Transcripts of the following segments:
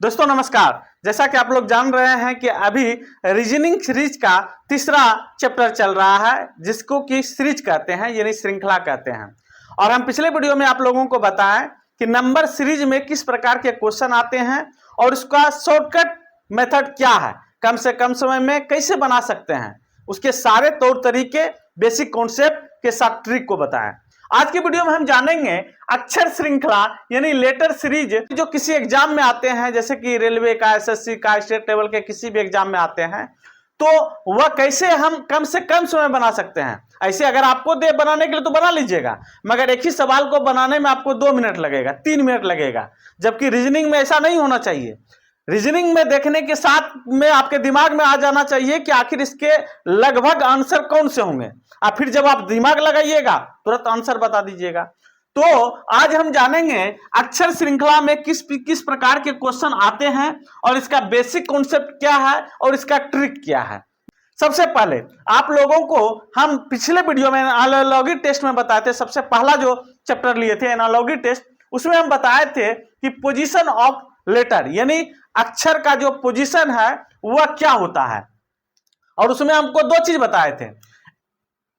दोस्तों नमस्कार। जैसा कि आप लोग जान रहे हैं कि अभी रीजनिंग सीरीज का तीसरा चैप्टर चल रहा है, जिसको कि सीरीज कहते हैं यानी श्रृंखला कहते हैं। और हम पिछले वीडियो में आप लोगों को बताएं कि नंबर सीरीज में किस प्रकार के क्वेश्चन आते हैं और उसका शॉर्टकट मेथड क्या है, कम से कम समय में कैसे बना सकते हैं, उसके सारे तौर तरीके बेसिक कॉन्सेप्ट के साथ ट्रिक को बताएं। आज की वीडियो में हम जानेंगे अक्षर श्रृंखला यानी लेटर सीरीज जो किसी एग्जाम में आते हैं, जैसे कि रेलवे का, एसएससी का, स्टेट लेवल के किसी भी एग्जाम में आते हैं, तो वह कैसे हम कम से कम समय बना सकते हैं। ऐसे अगर आपको दे बनाने के लिए तो बना लीजिएगा, मगर एक ही सवाल को बनाने में आपको 2 मिनट लगेगा, 3 मिनट लगेगा, जबकि रीजनिंग में ऐसा नहीं होना चाहिए। रीजनिंग में देखने के साथ में आपके दिमाग में आ जाना चाहिए कि आखिर इसके लगभग आंसर कौन से होंगे, और फिर जब आप दिमाग लगाइएगा तुरंत आंसर बता दीजिएगा। तो आज हम जानेंगे अक्षर श्रृंखला में किस प्रकार के क्वेश्चन आते हैं और इसका बेसिक कॉन्सेप्ट क्या है और इसका ट्रिक क्या है। सबसे पहले आप लोगों को हम पिछले वीडियो में एनालॉजी टेस्ट में बताए थे, सबसे पहला जो चैप्टर लिए थे एनालॉजी टेस्ट, उसमें हम बताए थे कि पोजीशन ऑफ लेटर यानी अक्षर का जो पोजीशन है वह क्या होता है। और उसमें हमको 2 चीज बताए थे,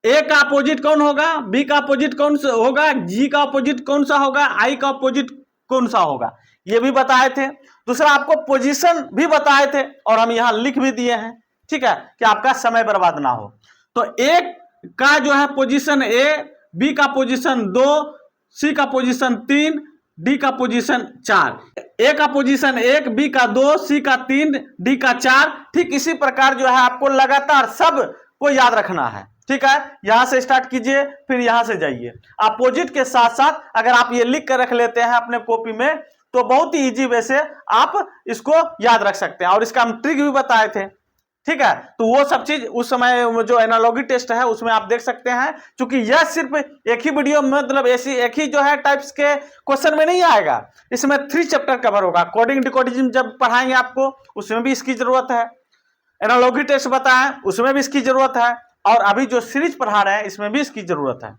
ए का अपोजिट कौन होगा, बी का अपोजिट कौन सा होगा, जी का अपोजिट कौन सा होगा, आई का अपोजिट कौन सा होगा, ये भी बताए थे। दूसरा आपको पोजीशन भी बताए थे और हम यहां लिख भी दिए हैं, ठीक है, कि आपका समय बर्बाद ना हो। तो ए का जो है पोजीशन ए, बी का पोजीशन 2, सी का पोजीशन 3, डी का पोजीशन 4। ए का पोजीशन 1, बी का 2, सी का 3, डी का 4। ठीक इसी प्रकार जो है आपको लगातार सब को याद रखना है, ठीक है। यहां से स्टार्ट कीजिए, फिर यहां से जाइए। अपोजिट के साथ साथ अगर आप ये लिख कर रख लेते हैं अपने कॉपी में तो बहुत ही इजी वे से आप इसको याद रख सकते हैं। और इसका हम ट्रिक भी बताए थे, ठीक है। तो वो सब चीज उस समय जो एनालॉजी टेस्ट है उसमें आप देख सकते हैं, क्योंकि यह सिर्फ एक ही वीडियो में मतलब ऐसी एक ही जो है टाइप्स के क्वेश्चन में नहीं आएगा, इसमें 3 चैप्टर कवर होगा। कोडिंग डिकोडिंग जब पढ़ाएंगे आपको उसमें भी इसकी जरूरत है, एनालॉजी टेस्ट बताएं उसमें भी इसकी जरूरत है, और अभी जो सीरीज पढ़ा रहे हैं इसमें भी इसकी जरूरत है।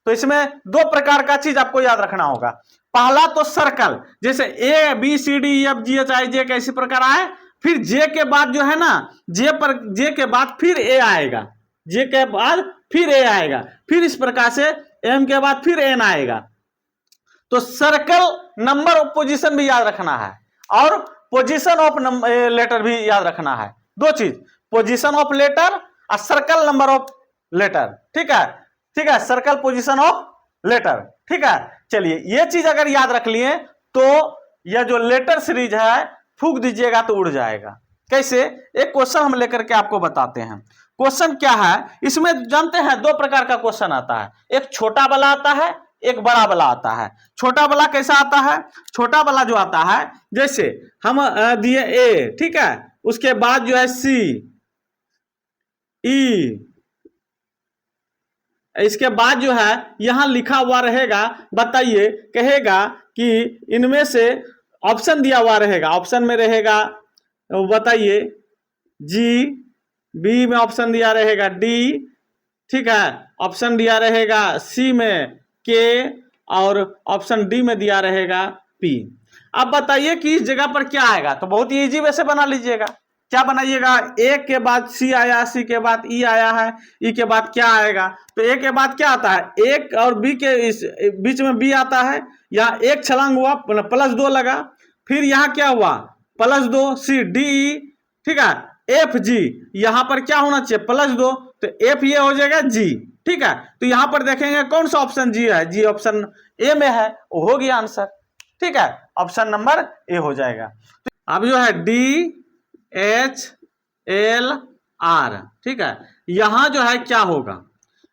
तो इसमें 2 प्रकार का चीज आपको याद रखना होगा। पहला तो सर्कल, जैसे A B C D E F G H I J कैसी प्रकार आए, फिर जे के बाद जो है ना, जे के बाद फिर ए आएगा, जे के बाद फिर ए आएगा, फिर इस प्रकार से एम के बाद फिर एन आएगा। तो सर्कल नंबर ऑफ पोजीशन भी याद रखना है और पोजीशन ऑफ लेटर भी याद रखना है। 2 चीज, पोजीशन ऑफ लेटर और सर्कल नंबर ऑफ लेटर, ठीक है, ठीक है, सर्कल पोजीशन ऑफ लेटर, ठीक है। चलिए ये चीज अगर याद रख लिए तो यह जो लेटर सीरीज है फूंक दीजिएगा तो उड़ जाएगा। कैसे, एक क्वेश्चन हम लेकर के आपको बताते हैं। क्वेश्चन क्या है, इसमें जानते हैं 2 प्रकार का क्वेश्चन आता है, एक छोटा वाला आता है, एक बड़ा वाला आता है। छोटा वाला कैसा आता है, छोटा वाला जो आता है, जैसे हम दिए ए, ठीक है, उसके बाद जो है सी, ई, इसके बाद जो है यहां लिखा हुआ रहेगा, बताइए, कहेगा कि इनमें से ऑप्शन दिया हुआ रहेगा, ऑप्शन में रहेगा बताइए जी, बी में ऑप्शन दिया रहेगा डी, ठीक है, ऑप्शन दिया रहेगा सी में के, और ऑप्शन डी में दिया रहेगा पी। अब बताइए कि इस जगह पर क्या आएगा। तो बहुत ही इजी वैसे बना लीजिएगा। क्या बनाइएगा, ए के बाद सी आया, सी के बाद ई आया है, ई के बाद क्या आएगा। तो ए के बाद क्या आता है, एक और बी के इस बीच में बी आता है, यहाँ एक छलांग हुआ, +2 लगा, फिर यहाँ क्या हुआ +2, सी डी ई, ठीक है, एफ जी, यहाँ पर क्या होना चाहिए +2, तो एफ ये हो जाएगा जी, ठीक है। तो यहाँ पर देखेंगे कौन सा ऑप्शन जी है, जी ऑप्शन ए में है, वो हो गया आंसर, ठीक है, ऑप्शन नंबर ए हो जाएगा। अब जो है डी एच एल आर, ठीक है, यहां जो है क्या होगा,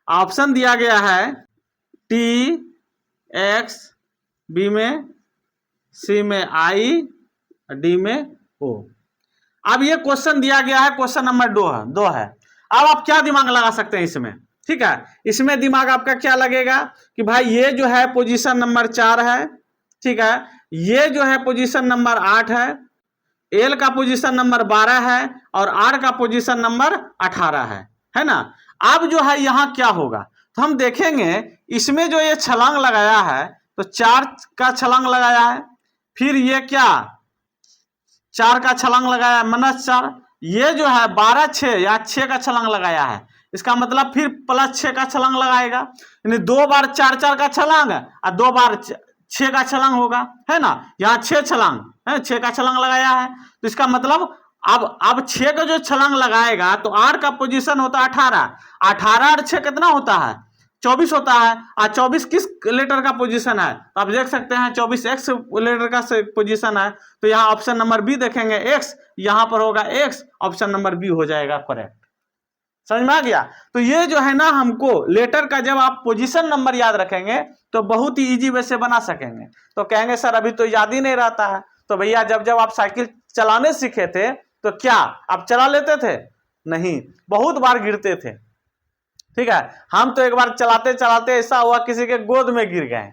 ऑप्शन दिया गया है टी एक्स, बी में, सी में आई, डी में ओ। अब ये क्वेश्चन दिया गया है, क्वेश्चन नंबर 2 है। अब आप क्या दिमाग लगा सकते हैं इसमें, ठीक है, इसमें दिमाग आपका क्या लगेगा कि भाई ये जो है पोजीशन नंबर 4 है, ठीक है, ये जो है पोजीशन नंबर 8 है, एल का पोजीशन नंबर 12 है और आर का पोजीशन नंबर 18 है ना। अब जो है यहां क्या होगा, तो हम देखेंगे इसमें जो ये छलांग लगाया है, तो 4 का छलांग लगाया है, फिर ये क्या 4 का छलांग लगाया -4, ये जो है 12 6 या 6 का छलांग लगाया है, इसका मतलब फिर +6 का छलांग लगाएगा, यानी 2 बार 4 का छलांग और 2 बार 6 का छलांग होगा, है ना। यहाँ 6 छलांग है, 6 का छलांग लगाया है, तो इसका मतलब अब 6 का जो छलांग लगाएगा तो R का पोजीशन होता है 18, 18 और 6 कितना होता है 24 होता है, और 24 किस लेटर का पोजीशन है, तो आप देख सकते हैं 24 X लेटर का पोजीशन है, तो यहाँ ऑप्शन नंबर बी देखेंगे X, यहाँ पर होगा X, ऑप्शन नंबर बी हो जाएगा करेक्ट। समझ में आ गया। तो ये जो है ना, हमको लेटर का जब आप पोजीशन नंबर याद रखेंगे तो बहुत ही इजी वे से बना सकेंगे। तो कहेंगे सर अभी तो याद ही नहीं रहता है, तो भैया जब जब आप साइकिल चलाने सीखे थे तो क्या आप चला लेते थे? नहीं, बहुत बार गिरते थे, ठीक है। हम तो एक बार चलाते चलाते ऐसा हुआ किसी के गोद में गिर गए,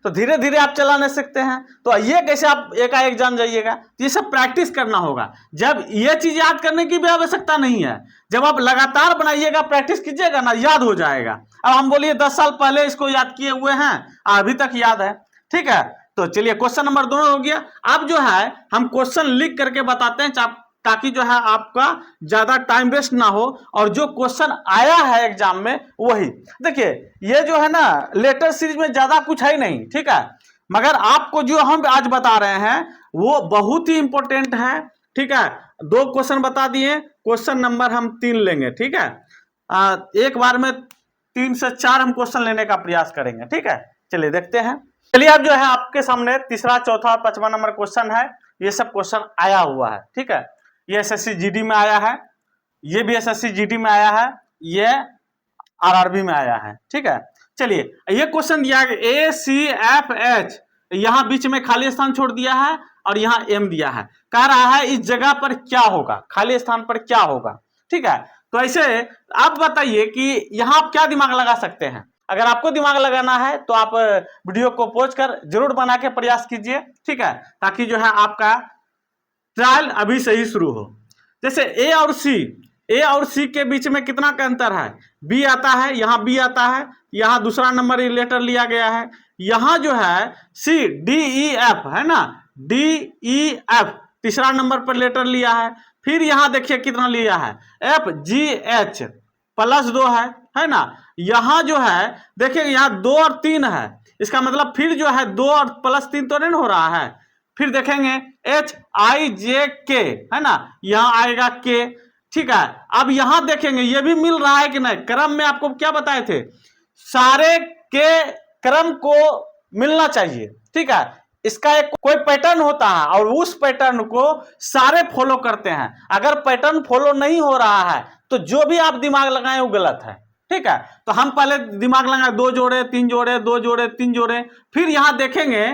तो धीरे धीरे आप चलाने सीखते हैं, तो ये कैसे आप एकाएक जान जाइएगा? ये सब प्रैक्टिस करना होगा। जब ये चीज याद करने की भी आवश्यकता नहीं है, जब आप लगातार बनाइएगा, प्रैक्टिस कीजिएगा ना, याद हो जाएगा। अब हम बोलिए 10 साल पहले इसको याद किए हुए हैं, अभी तक याद है, ठीक है। तो चलिए क्वेश्चन नंबर 2 हो गया। अब जो है हम क्वेश्चन लिख करके बताते हैं ताकि जो है आपका ज्यादा टाइम वेस्ट ना हो, और जो क्वेश्चन आया है एग्जाम में वही। देखिए ये जो है ना, लेटर सीरीज में ज्यादा कुछ है नहीं, ठीक है, मगर आपको जो हम आज बता रहे हैं वो बहुत ही इंपॉर्टेंट है, ठीक है। 2 क्वेश्चन बता दिए, क्वेश्चन नंबर हम 3 लेंगे, ठीक है। एक बार में 3 से 4 हम क्वेश्चन लेने का प्रयास करेंगे, ठीक है। चलिए देखते हैं। चलिए अब जो है आपके सामने तीसरा, चौथा, 5वां नंबर क्वेश्चन है। ये सब क्वेश्चन आया हुआ है, ठीक है। ये एसएससी जीडी में आया है, ये भी एसएससी जीडी में आया है, ये आरआरबी में आया है, ठीक है। चलिए ये क्वेश्चन दिया गया ACFH, यहाँ बीच में खाली स्थान छोड़ दिया है और यहाँ M दिया है, कह रहा है इस जगह पर क्या होगा, खाली स्थान पर क्या होगा, ठीक है। तो ऐसे आप बताइए कि यहाँ आप क्या दिमाग लगा सकते हैं। अगर आपको दिमाग लगाना है तो आप वीडियो को पॉज कर जरूर बना के प्रयास कीजिए, ठीक है, ताकि जो है आपका ट्रायल अभी से ही शुरू हो। जैसे ए और सी के बीच में कितना का अंतर है, बी आता है, यहाँ बी आता है, यहाँ दूसरा नंबर लेटर लिया गया है, यहाँ जो है सी DEF है ना, DEF तीसरा नंबर पर लेटर लिया है, फिर यहाँ देखिए कितना लिया है FGH +2 है ना। यहाँ जो है देखिए यहाँ 2 और 3 है, इसका मतलब फिर जो है 2 और +3 तो नहीं हो रहा है। फिर देखेंगे HIJK है ना, यहाँ आएगा K, ठीक है। अब यहाँ देखेंगे ये भी मिल रहा है कि नहीं, क्रम में आपको क्या बताए थे, सारे के क्रम को मिलना चाहिए, ठीक है। इसका एक कोई पैटर्न होता है और उस पैटर्न को सारे फॉलो करते हैं। अगर पैटर्न फॉलो नहीं हो रहा है तो जो भी आप दिमाग लगाएं वो गलत है, ठीक है। तो हम पहले दिमाग लगाए 2 जोड़े 3 जोड़े 2 जोड़े 3 जोड़े, फिर यहाँ देखेंगे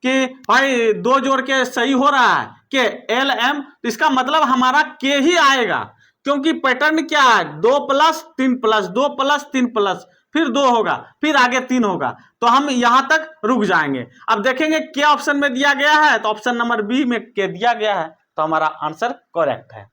कि भाई 2 जोड़ के सही हो रहा है के LM, तो इसका मतलब हमारा के ही आएगा, क्योंकि पैटर्न क्या है 2 + 3 + 2 + 3 + फिर 2 होगा, फिर आगे 3 होगा, तो हम यहां तक रुक जाएंगे। अब देखेंगे क्या ऑप्शन में दिया गया है, तो ऑप्शन नंबर बी में के दिया गया है, तो हमारा आंसर करेक्ट है।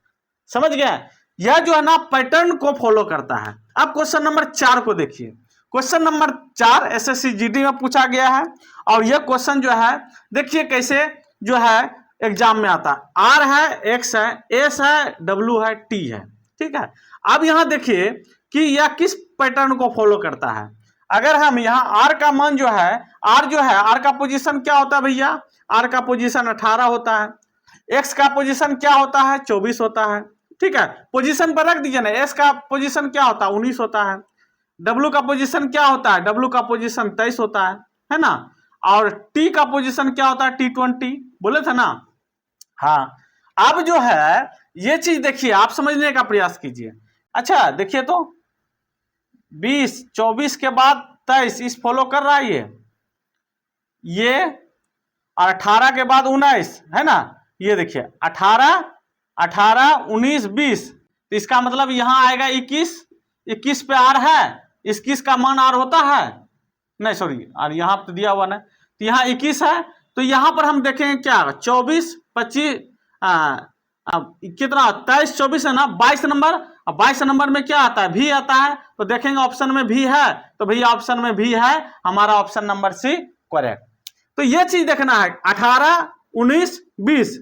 समझ गए, यह जो है ना पैटर्न को फॉलो करता है। अब क्वेश्चन नंबर 4 को देखिए। क्वेश्चन नंबर 4 एसएससी जीडी में पूछा गया है, और यह क्वेश्चन जो है देखिए कैसे जो है एग्जाम में आता है। R है, X है, S है, W है, T है, ठीक है। अब यहाँ देखिए कि यह किस पैटर्न को फॉलो करता है। अगर हम यहाँ R का मान जो है, R जो है, R का पोजीशन क्या होता है भैया, R का पोजीशन 18 होता है, X का पोजीशन क्या होता है 24 होता है, ठीक है। पोजीशन पर रख दीजिए ना, S का पोजीशन क्या होता है 19 होता है, W का पोजीशन क्या होता है, W का पोजीशन 23 होता है ना, और T का पोजीशन क्या होता है T20 बोले थे ना। हाँ, अब जो है ये चीज देखिए, आप समझने का प्रयास कीजिए। अच्छा देखिए तो 20 24 के बाद 23 इस फॉलो कर रहा है ये, और 18 के बाद 19 है ना, ये देखिए 18 19 20, तो इसका मतलब यहाँ आएगा 21 पे R है, 21 का मान R होता है, नहीं सॉरी और यहाँ पे दिया हुआ ना, तो यहाँ 21 है, तो यहाँ पर हम देखेंगे क्या 24 25 कितना 23 24 है ना, 22 नंबर, अब 22 नंबर में क्या आता है भी आता है, तो देखेंगे ऑप्शन में भी है, तो भैया ऑप्शन में भी है, हमारा ऑप्शन नंबर सी करेक्ट। तो ये चीज देखना है 18 19 20,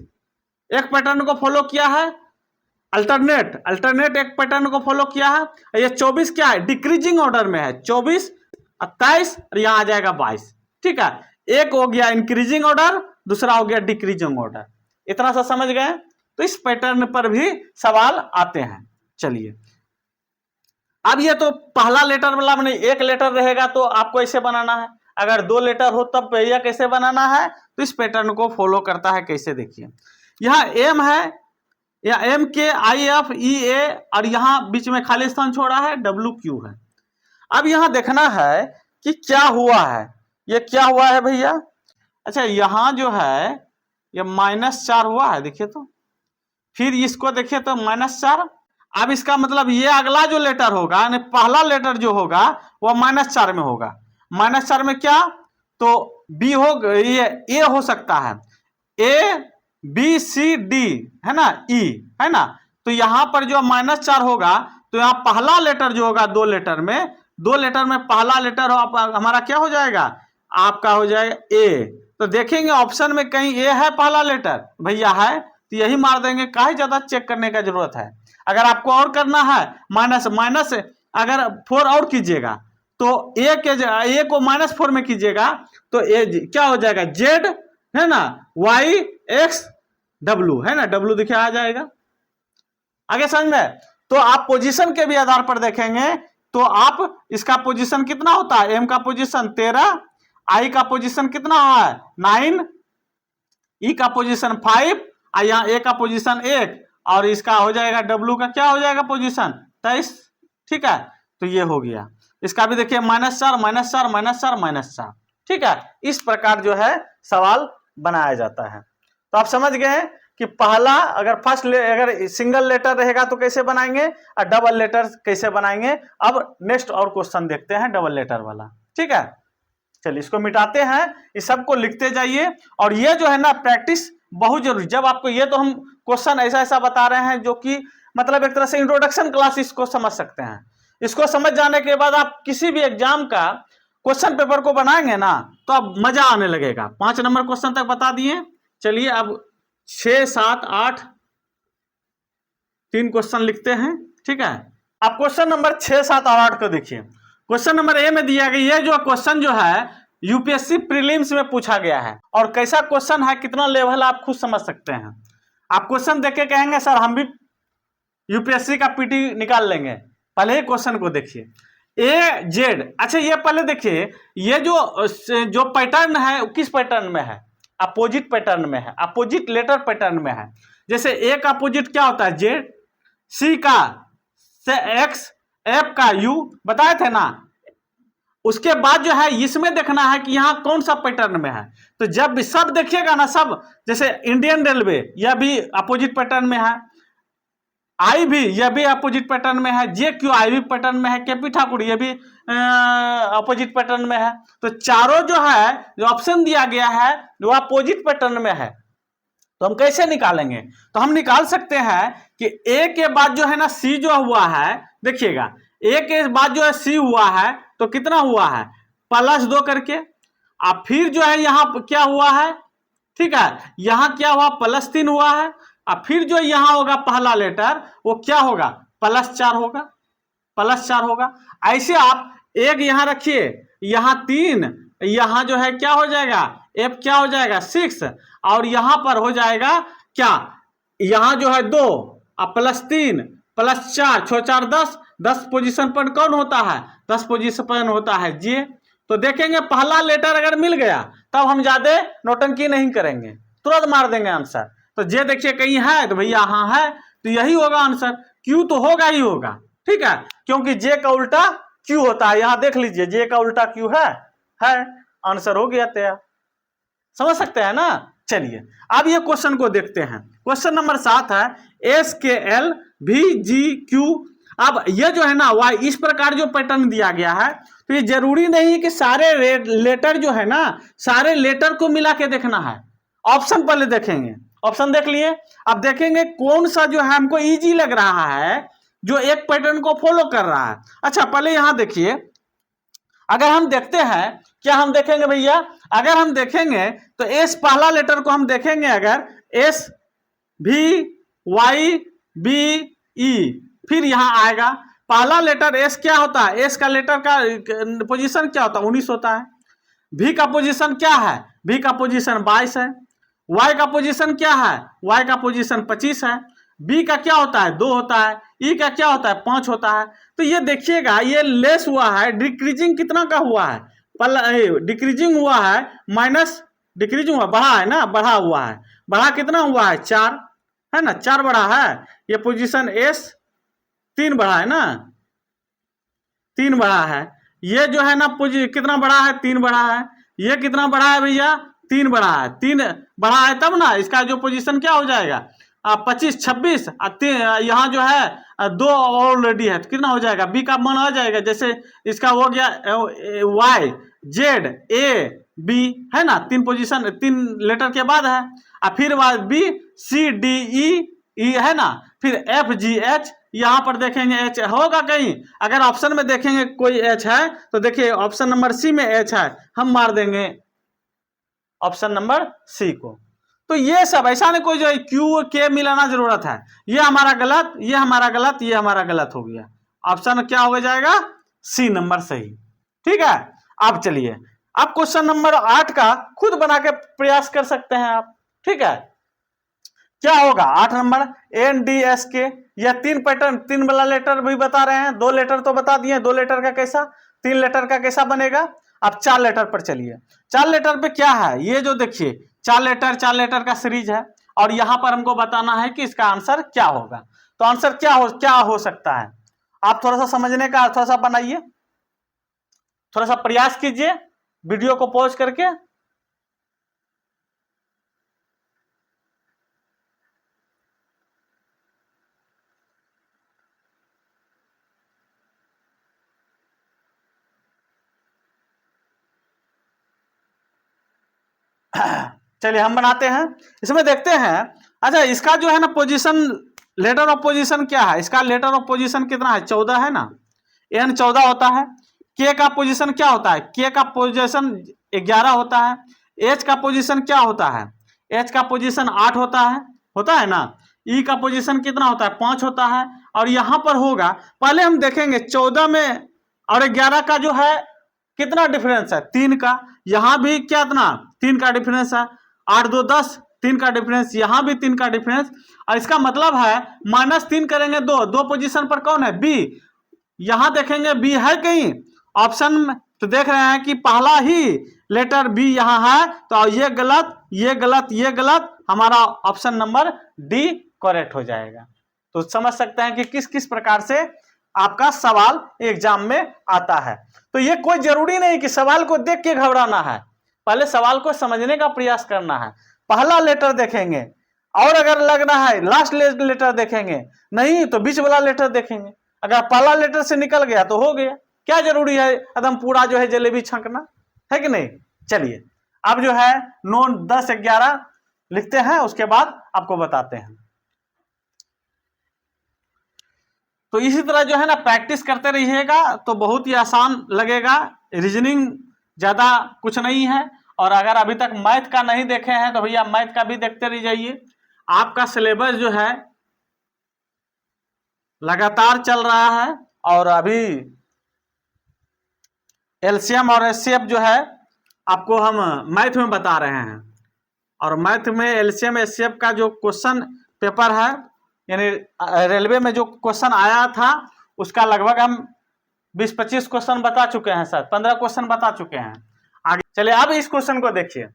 एक पैटर्न को फॉलो किया है, अल्टरनेट एक पैटर्न को फॉलो किया है। ये 24 क्या है, डिक्रीजिंग ऑर्डर में है, 24, 27 और यहां आ जाएगा 22। ठीक है, एक हो गया इंक्रीजिंग ऑर्डर, दूसरा हो गया डिक्रीजिंग ऑर्डर। इतना सा समझ गए? तो इस पैटर्न पर भी सवाल आते हैं। चलिए, अब ये तो पहला लेटर वाला मैंने एक लेटर रहेगा तो आपको ऐसे बनाना है, अगर 2 लेटर हो तब भैया कैसे बनाना है, तो इस पैटर्न को फॉलो करता है। कैसे, देखिए यहाँ एम है, या एम के आई एफ ई ए और यहां बीच में खाली स्थान छोड़ा है, डब्ल्यू क्यू है। अब यहां देखना है कि क्या हुआ है, ये क्या हुआ है भैया। अच्छा, यहां जो है ये -4 हुआ है, देखिए तो, फिर इसको देखिए तो -4। अब इसका मतलब ये अगला जो लेटर होगा, यानी पहला लेटर जो होगा वो -4 में होगा। -4 में क्या, तो बी हो, ये ए हो सकता है, ए बी सी डी है ना, ई है ना। तो यहां पर जो -4 होगा तो यहाँ पहला लेटर जो होगा 2 लेटर में पहला लेटर हमारा क्या हो जाएगा, आपका हो जाएगा ए। तो देखेंगे ऑप्शन में कहीं ए है पहला लेटर, भैया है तो यही मार देंगे, काहे ज्यादा चेक करने का जरूरत है। अगर आपको और करना है माइनस अगर 4 और कीजिएगा तो ए को -4 में कीजिएगा तो ए क्या हो जाएगा, जेड है ना, वाई एक्स डब्ल्यू है ना, डब्ल्यू देखिए आ जाएगा। आगे समझ में? तो आप पोजीशन के भी आधार पर देखेंगे तो आप इसका पोजीशन कितना होता है, एम का पोजीशन 13, आई का पोजीशन कितना है 9, ई का पोजीशन 5, यहाँ ए का पोजीशन 1 और इसका हो जाएगा डब्ल्यू का क्या हो जाएगा पोजीशन 23। ठीक है, तो ये हो गया। इसका भी देखिए -4 -4 -4 -4। ठीक है, इस प्रकार जो है सवाल बनाया जाता है। तो आप समझ गए हैं कि पहला अगर अगर सिंगल लेटर रहेगा तो कैसे बनाएंगे और डबल लेटर कैसे बनाएंगे। अब नेक्स्ट और क्वेश्चन देखते हैं डबल लेटर वाला। ठीक है, चलिए इसको मिटाते हैं, इस सबको लिखते जाइए। और ये जो है ना प्रैक्टिस बहुत जरूरी, जब आपको ये तो हम क्वेश्चन ऐसा बता रहे हैं जो कि मतलब एक तरह से इंट्रोडक्शन क्लास इसको समझ सकते हैं। इसको समझ जाने के बाद आप किसी भी एग्जाम का क्वेश्चन पेपर को बनाएंगे ना तो अब मजा आने लगेगा। 5 नंबर क्वेश्चन तक बता दिए। चलिए अब 6, 7, 8 3 क्वेश्चन लिखते हैं। ठीक है, अब क्वेश्चन नंबर 6, 7 और 8 को देखिए। क्वेश्चन नंबर ए में दिया गया, ये जो क्वेश्चन जो है यूपीएससी प्रीलिम्स में पूछा गया है और कैसा क्वेश्चन है, कितना लेवल आप खुद समझ सकते हैं। आप क्वेश्चन देख के कहेंगे सर हम भी यूपीएससी का पीटी निकाल लेंगे। पहले ही क्वेश्चन को देखिए, ए जेड। अच्छा, ये पहले देखिए, ये जो पैटर्न है किस पैटर्न में है, अपोजिट पैटर्न में है, अपोजिट लेटर पैटर्न में है। जैसे ए का अपोजिट क्या होता है जेड, सी का एक्स, एफ का यू, बताए थे ना। उसके बाद जो है इसमें देखना है कि यहाँ कौन सा पैटर्न में है। तो जब सब देखिएगा ना, सब जैसे इंडियन रेलवे यह भी अपोजिट पैटर्न में है, आई भी यह भी अपोजिट पैटर्न में है, जे क्यू आई भी पैटर्न में है, केपी ठाकुर यह भी अपोजिट पैटर्न में है। तो चारों जो है जो ऑप्शन दिया गया है वो अपोजिट पैटर्न में है। तो हम कैसे निकालेंगे, तो हम निकाल सकते हैं कि ए के बाद जो है ना सी जो हुआ है, देखिएगा ए के बाद जो है सी हुआ है तो कितना हुआ है +2 करके। अब फिर जो है यहाँ क्या हुआ है, ठीक है, यहाँ क्या हुआ +3 हुआ है। अब फिर जो यहाँ होगा पहला लेटर वो क्या होगा +4 होगा, +4 होगा। ऐसे आप एक यहाँ रखिए, यहाँ 3, यहाँ जो है क्या हो जाएगा एफ क्या हो जाएगा 6 और यहाँ पर हो जाएगा क्या, यहाँ जो है 2 अब +3 +4 6 4 10 पोजीशन पर कौन होता है 10 पोजीशन पर होता है जे। तो देखेंगे पहला लेटर अगर मिल गया तब हम ज्यादा नौटंकी नहीं करेंगे, तुरंत मार देंगे आंसर। तो जे देखिए कहीं है तो भैया हाँ है, तो यही होगा आंसर। क्यू तो होगा ही होगा, ठीक है, क्योंकि जे का उल्टा क्यू होता है। यहाँ देख लीजिए जे का उल्टा क्यू है, आंसर हो गया तैयार। समझ सकते हैं ना। चलिए अब ये क्वेश्चन को देखते हैं। क्वेश्चन नंबर 7 है SKL VGQ। अब ये जो है ना वाई, इस प्रकार जो पैटर्न दिया गया है तो ये जरूरी नहीं कि सारे लेटर जो है ना सारे लेटर को मिला के देखना है। ऑप्शन पहले देखेंगे, ऑप्शन देख लिए। अब देखेंगे कौन सा जो है हमको इजी लग रहा है, जो एक पैटर्न को फॉलो कर रहा है। अच्छा पहले यहां देखिए, अगर हम देखते हैं क्या हम देखेंगे भैया, अगर हम देखेंगे तो एस पहला लेटर को हम देखेंगे, अगर एस भी वाई बी ई, फिर यहाँ आएगा पहला लेटर एस क्या होता है, एस का लेटर का पोजीशन क्या होता है 19 होता है। भी का पोजीशन क्या है, भी का पोजीशन 22 है। वाई का पोजीशन क्या है, वाई का पोजीशन 25 है। बी का क्या होता है 2 होता है। ई का क्या होता है 5 होता है। तो ये देखिएगा ये लेस हुआ है, डिक्रीजिंग कितना का हुआ है, डिक्रीजिंग हुआ है माइनस, डिक्रीजिंग हुआ बढ़ा है ना, बढ़ा हुआ है, बढ़ा कितना हुआ है 4 है ना, 4 बढ़ा है। ये पोजीशन एस 3 बढ़ा है ना, 3 बढ़ा है। ये जो है ना कितना बढ़ा है 3 बढ़ा है। ये कितना बढ़ा है भैया 3 बढ़ा है, 3 बढ़ा है तब ना इसका जो पोजीशन क्या हो जाएगा 25 26, यहाँ जो है 2 ऑलरेडी है तो कितना हो जाएगा बी का मान आ जाएगा। जैसे इसका हो गया वाई जेड ए बी है ना, 3 पोजीशन 3 लेटर के बाद है। और फिर बाद बी सी डी ई है ना, फिर एफ जी एच, यहाँ पर देखेंगे एच होगा कहीं, अगर ऑप्शन में देखेंगे कोई एच है तो देखिए ऑप्शन नंबर सी में एच है, हम मार देंगे ऑप्शन नंबर सी को। तो ये सब ऐसा नहीं कोई जो क्यू के मिलाना जरूरत है, ये हमारा गलत, ये हमारा गलत, ये हमारा गलत हो गया। ऑप्शन क्या हो जाएगा सी नंबर सही। ठीक है, अब चलिए आप क्वेश्चन नंबर 8 का खुद बना के प्रयास कर सकते हैं आप। ठीक है, क्या होगा 8 नंबर एन डी एस के, यह 3 पैटर्न 3 वाला लेटर भी बता रहे हैं, 2 लेटर तो बता दिए, 2 लेटर का कैसा, 3 लेटर का कैसा बनेगा। अब 4 लेटर पर चलिए, 4 लेटर पे क्या है, ये जो देखिए 4 लेटर का सीरीज है और यहां पर हमको बताना है कि इसका आंसर क्या होगा। तो आंसर क्या हो सकता है, आप थोड़ा सा समझने का थोड़ा सा बनाइए, थोड़ा सा प्रयास कीजिए वीडियो को पॉज करके। चलिए हम बनाते हैं, इसमें देखते हैं। अच्छा इसका जो है ना पोजीशन, लेटर ऑफ पोजीशन क्या है, इसका लेटर ऑफ पोजीशन कितना है 14 है ना, एन 14 होता है। के का पोजीशन क्या होता है, के का पोजीशन 11 होता है। एच का पोजीशन क्या होता है, एच का पोजीशन 8 होता है ना। ई का पोजीशन कितना होता है 5 होता है। और यहां पर होगा, पहले हम देखेंगे 14 में और 11 का जो है कितना डिफरेंस है 3 का, यहां भी कितना 3 का डिफरेंस है, 8 2 10, 3 का डिफरेंस, यहां भी 3 का डिफरेंस। और इसका मतलब है -3 करेंगे 2 पोजीशन पर कौन है बी, यहां देखेंगे बी है कहीं ऑप्शन में, तो देख रहे हैं कि पहला ही लेटर बी यहां है, तो ये गलत ये गलत ये गलत, हमारा ऑप्शन नंबर डी करेक्ट हो जाएगा। तो समझ सकते हैं कि किस किस प्रकार से आपका सवाल एग्जाम में आता है। तो ये कोई जरूरी नहीं कि सवाल को देख के घबराना है, पहले सवाल को समझने का प्रयास करना है। पहला लेटर देखेंगे और अगर लगना है लास्ट लेटर देखेंगे, नहीं तो बीच वाला लेटर देखेंगे। अगर पहला लेटर से निकल गया तो हो गया, क्या जरूरी है एकदम पूरा जो है जलेबी छकना, है कि नहीं। चलिए अब जो है 9 10 11 लिखते हैं, उसके बाद आपको बताते हैं। तो इसी तरह जो है ना प्रैक्टिस करते रहिएगा तो बहुत ही आसान लगेगा, रीजनिंग ज्यादा कुछ नहीं है। और अगर अभी तक मैथ का नहीं देखे हैं तो भैया मैथ का भी देखते रह जाइए, आपका सिलेबस जो है लगातार चल रहा है। और अभी एलसीएम और एचसीएफ जो है आपको हम मैथ में बता रहे हैं, और मैथ में एलसीएम एचसीएफ का जो क्वेश्चन पेपर है, यानी रेलवे में जो क्वेश्चन आया था उसका लगभग हम 20-25 क्वेश्चन बता चुके हैं सर, 15 क्वेश्चन बता चुके हैं। आगे चलिए अब इस क्वेश्चन को देखिए,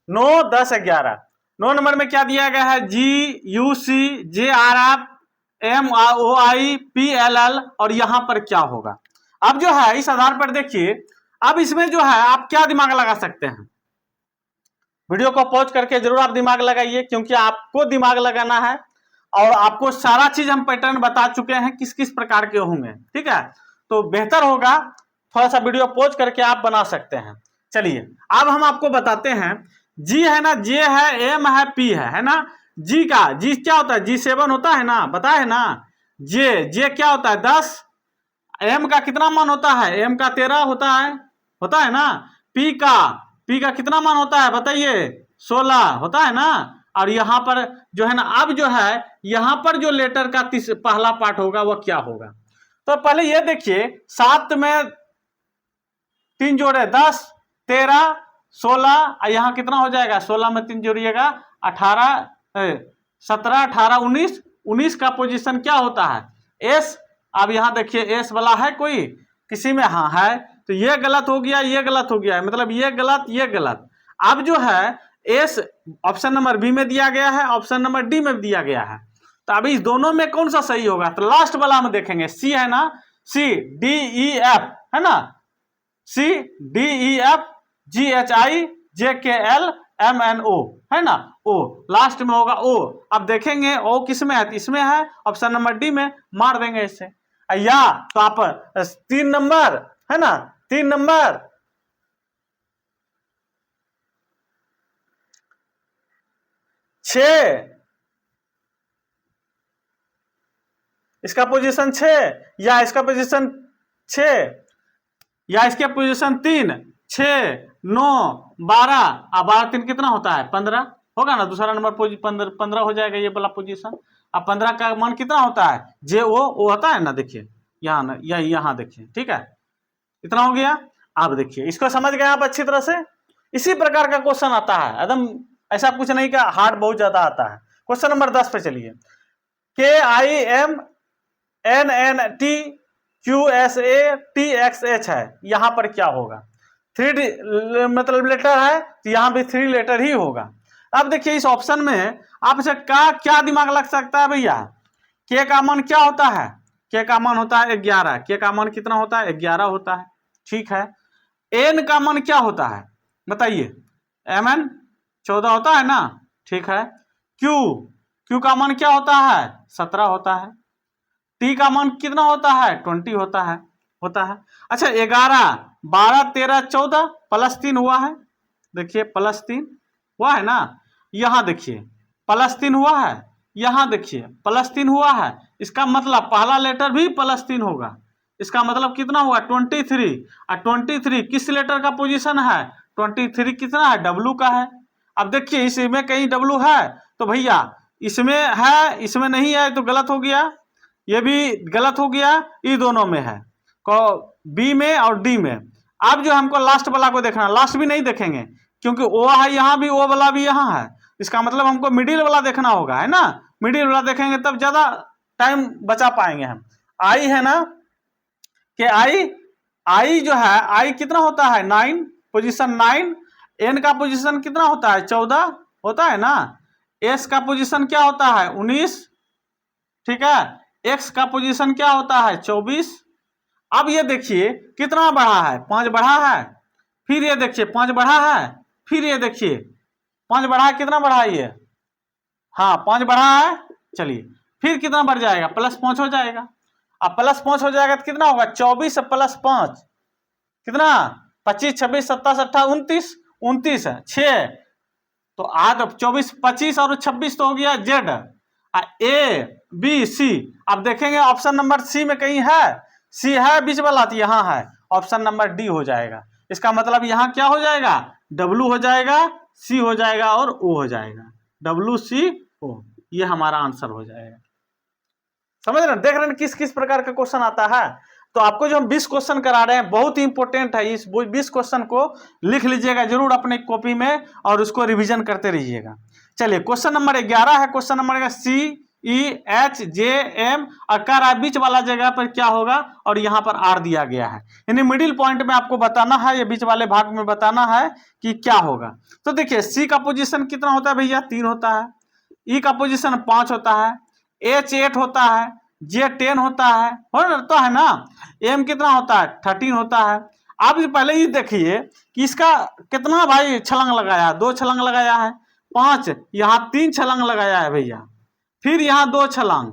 9 10 11 9 नंबर में क्या दिया गया है, GUC JRF MOI PLL, और यहां पर क्या होगा। अब जो है इस आधार पर देखिए, अब इसमें जो है आप क्या दिमाग लगा सकते हैं, वीडियो को पॉज करके जरूर आप दिमाग लगाइए, क्योंकि आपको दिमाग लगाना है और आपको सारा चीज हम पैटर्न बता चुके हैं किस किस प्रकार के होंगे। ठीक है, तो बेहतर होगा थोड़ा सा वीडियो पॉज करके आप बना सकते हैं। चलिए अब हम आपको बताते हैं, जी है ना, जे है, एम है, पी है ना। जी का जी क्या होता है, G7 होता है ना, बताए ना। जे क्या होता है 10, एम का कितना मान होता है, एम का 13 होता है ना। पी का कितना मान होता है बताइए 16 होता है ना। और यहाँ पर जो है ना, अब जो है यहाँ पर जो लेटर का पहला पार्ट होगा वह क्या होगा। तो पहले ये देखिए, 7 में 3 जोड़े 10, 13, 16, यहाँ कितना हो जाएगा, 16 में 3 जोड़िएगा 18, 17, 18, 19, 19 का पोजीशन क्या होता है, एस। अब यहाँ देखिए एस वाला है कोई किसी में, हाँ है, तो ये गलत हो गया, ये गलत हो गया, मतलब ये गलत, ये गलत। अब जो है एस ऑप्शन नंबर बी में दिया गया है, ऑप्शन नंबर डी में दिया गया है, तो अभी इस दोनों में कौन सा सही होगा, तो लास्ट वाला हम देखेंगे, सी है ना, सी डी ई एफ है ना, C D E F G H I J K L M N O है ना, ओ लास्ट में होगा ओ। अब देखेंगे ओ किस में है, इसमें है, ऑप्शन नंबर डी में, मार देंगे इससे। या तो आप 3 नंबर है ना, 3 नंबर 6, इसका पोजीशन 6, या इसका पोजीशन 6, या इसके पोजीशन 3, 6, 9, 12, अब 12 3 कितना होता है, 15 होगा ना, दूसरा नंबर 15 हो जाएगा ये वाला पोजीशन। अब 15 का मान कितना होता है, जे ओ होता है ना, देखिए यहाँ ना, यहाँ देखिए, ठीक है, इतना हो गया। अब देखिए इसको समझ गए आप अच्छी तरह से। इसी प्रकार का क्वेश्चन आता है, एकदम ऐसा कुछ नहीं का हार्ड बहुत ज्यादा आता है। क्वेश्चन नंबर 10 पे चलिए, KIM NNT QSATXH है, यहां पर क्या होगा, 3 मतलब लेटर है, तो यहां भी 3 लेटर ही होगा। अब देखिए इस ऑप्शन में आपसे क्या दिमाग लग सकता है भैया, के का मान क्या होता है, के का मान होता है 11, के का मान कितना होता है, 11 होता है, ठीक है। एन का मान क्या होता है बताइए, MN 14 होता है ना, ठीक है। क्यू का मान क्या होता है, 17 होता है। टी का मान कितना होता है, 20 होता है। अच्छा 11, 12, 13, 14 +3 हुआ है, देखिए +3 हुआ है ना, यहाँ देखिए +3 हुआ है, यहाँ देखिए +3 हुआ है, इसका मतलब पहला लेटर भी +3 होगा, इसका मतलब कितना हुआ 23। और 23 किस लेटर का पोजीशन है, 23 कितना है, W का है। अब देखिए इसमें कहीं W है तो भैया इसमें है, इसमें नहीं है, तो गलत हो गया, ये भी गलत हो गया, ये दोनों में है, बी में और डी में। अब जो हमको लास्ट वाला को देखना, लास्ट भी नहीं देखेंगे क्योंकि ओ है यहाँ भी, ओ वाला भी यहाँ है, इसका मतलब हमको मिडिल वाला देखना होगा, है ना, मिडिल वाला देखेंगे तब ज्यादा टाइम बचा पाएंगे हम। आई है ना, कि आई जो है, आई कितना होता है 9, पोजीशन 9। एन का पोजीशन कितना होता है, 14 होता है ना। एस का पोजीशन क्या होता है, 19, ठीक है। एक्स का पोजीशन क्या होता है, 24। अब ये देखिए कितना बढ़ा है, 5 बढ़ा है, फिर ये देखिए 5 बढ़ा है, फिर ये देखिए 5 बढ़ा है, कितना बढ़ा है ये, हाँ 5 बढ़ा है, चलिए फिर कितना बढ़ जाएगा, +5 हो जाएगा। अब +5 हो जाएगा तो कितना होगा, 24 + 5 कितना, 25, 26, 27, 28, 29 है, 6, तो आज 24, 25 और 26 तो हो गया जेड, A B C। अब देखेंगे ऑप्शन नंबर सी में कहीं है, सी है बीच वाला, तो यहाँ है, ऑप्शन नंबर डी हो जाएगा। इसका मतलब यहाँ क्या हो जाएगा, W हो जाएगा, C हो जाएगा और O हो जाएगा, WCO, ये हमारा आंसर हो जाएगा। समझ रहे हैं, देख रहे हैं किस किस प्रकार का क्वेश्चन आता है। तो आपको जो हम 20 क्वेश्चन करा रहे हैं बहुत ही इंपॉर्टेंट है, इस 20 क्वेश्चन को लिख लीजिएगा जरूर अपने कॉपी में और उसको रिवीजन करते रहिएगा। चलिए क्वेश्चन नंबर 11 है, क्वेश्चन नंबर CEHJM और कर बीच वाला जगह पर क्या होगा, और यहाँ पर R दिया गया है, यानी मिडिल पॉइंट में आपको बताना है, ये बीच वाले भाग में बताना है कि क्या होगा। तो देखिए C का पोजीशन कितना होता है भैया, 3 होता है। E का पोजीशन 5 होता है, H 8 होता है, J 10 होता है, तो है ना। M कितना होता है, 13 होता है। आप पहले ही देखिए कि इसका कितना भाई छलांग लगाया, 2 छलांग लगाया है, 5, यहाँ 3 छलांग लगाया है भैया, फिर यहाँ 2 छलांग,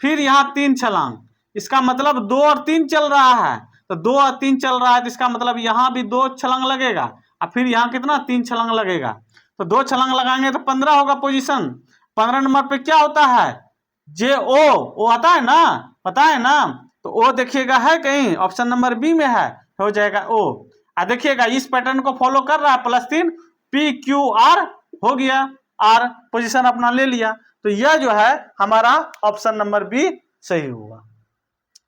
फिर यहाँ 3 छलांग, इसका मतलब 2 और 3 चल रहा है, तो 2 और 3 चल रहा है, तो इसका मतलब यहाँ भी 2 छलांग लगेगा, और फिर यहाँ कितना 3 छलांग लगेगा, तो 2 छलांग लगाएंगे तो 15 होगा पोजीशन। 15 नंबर पे क्या होता है, JO आता है ना, पता है ना, तो O देखिएगा है कहीं, ऑप्शन नंबर बी में है, हो जाएगा O। देखिएगा इस पैटर्न को फॉलो कर रहा है, +3 PQR हो गया। आर पोजीशन अपना ले लिया। तो यह जो है हमारा ऑप्शन नंबर बी सही हुआ।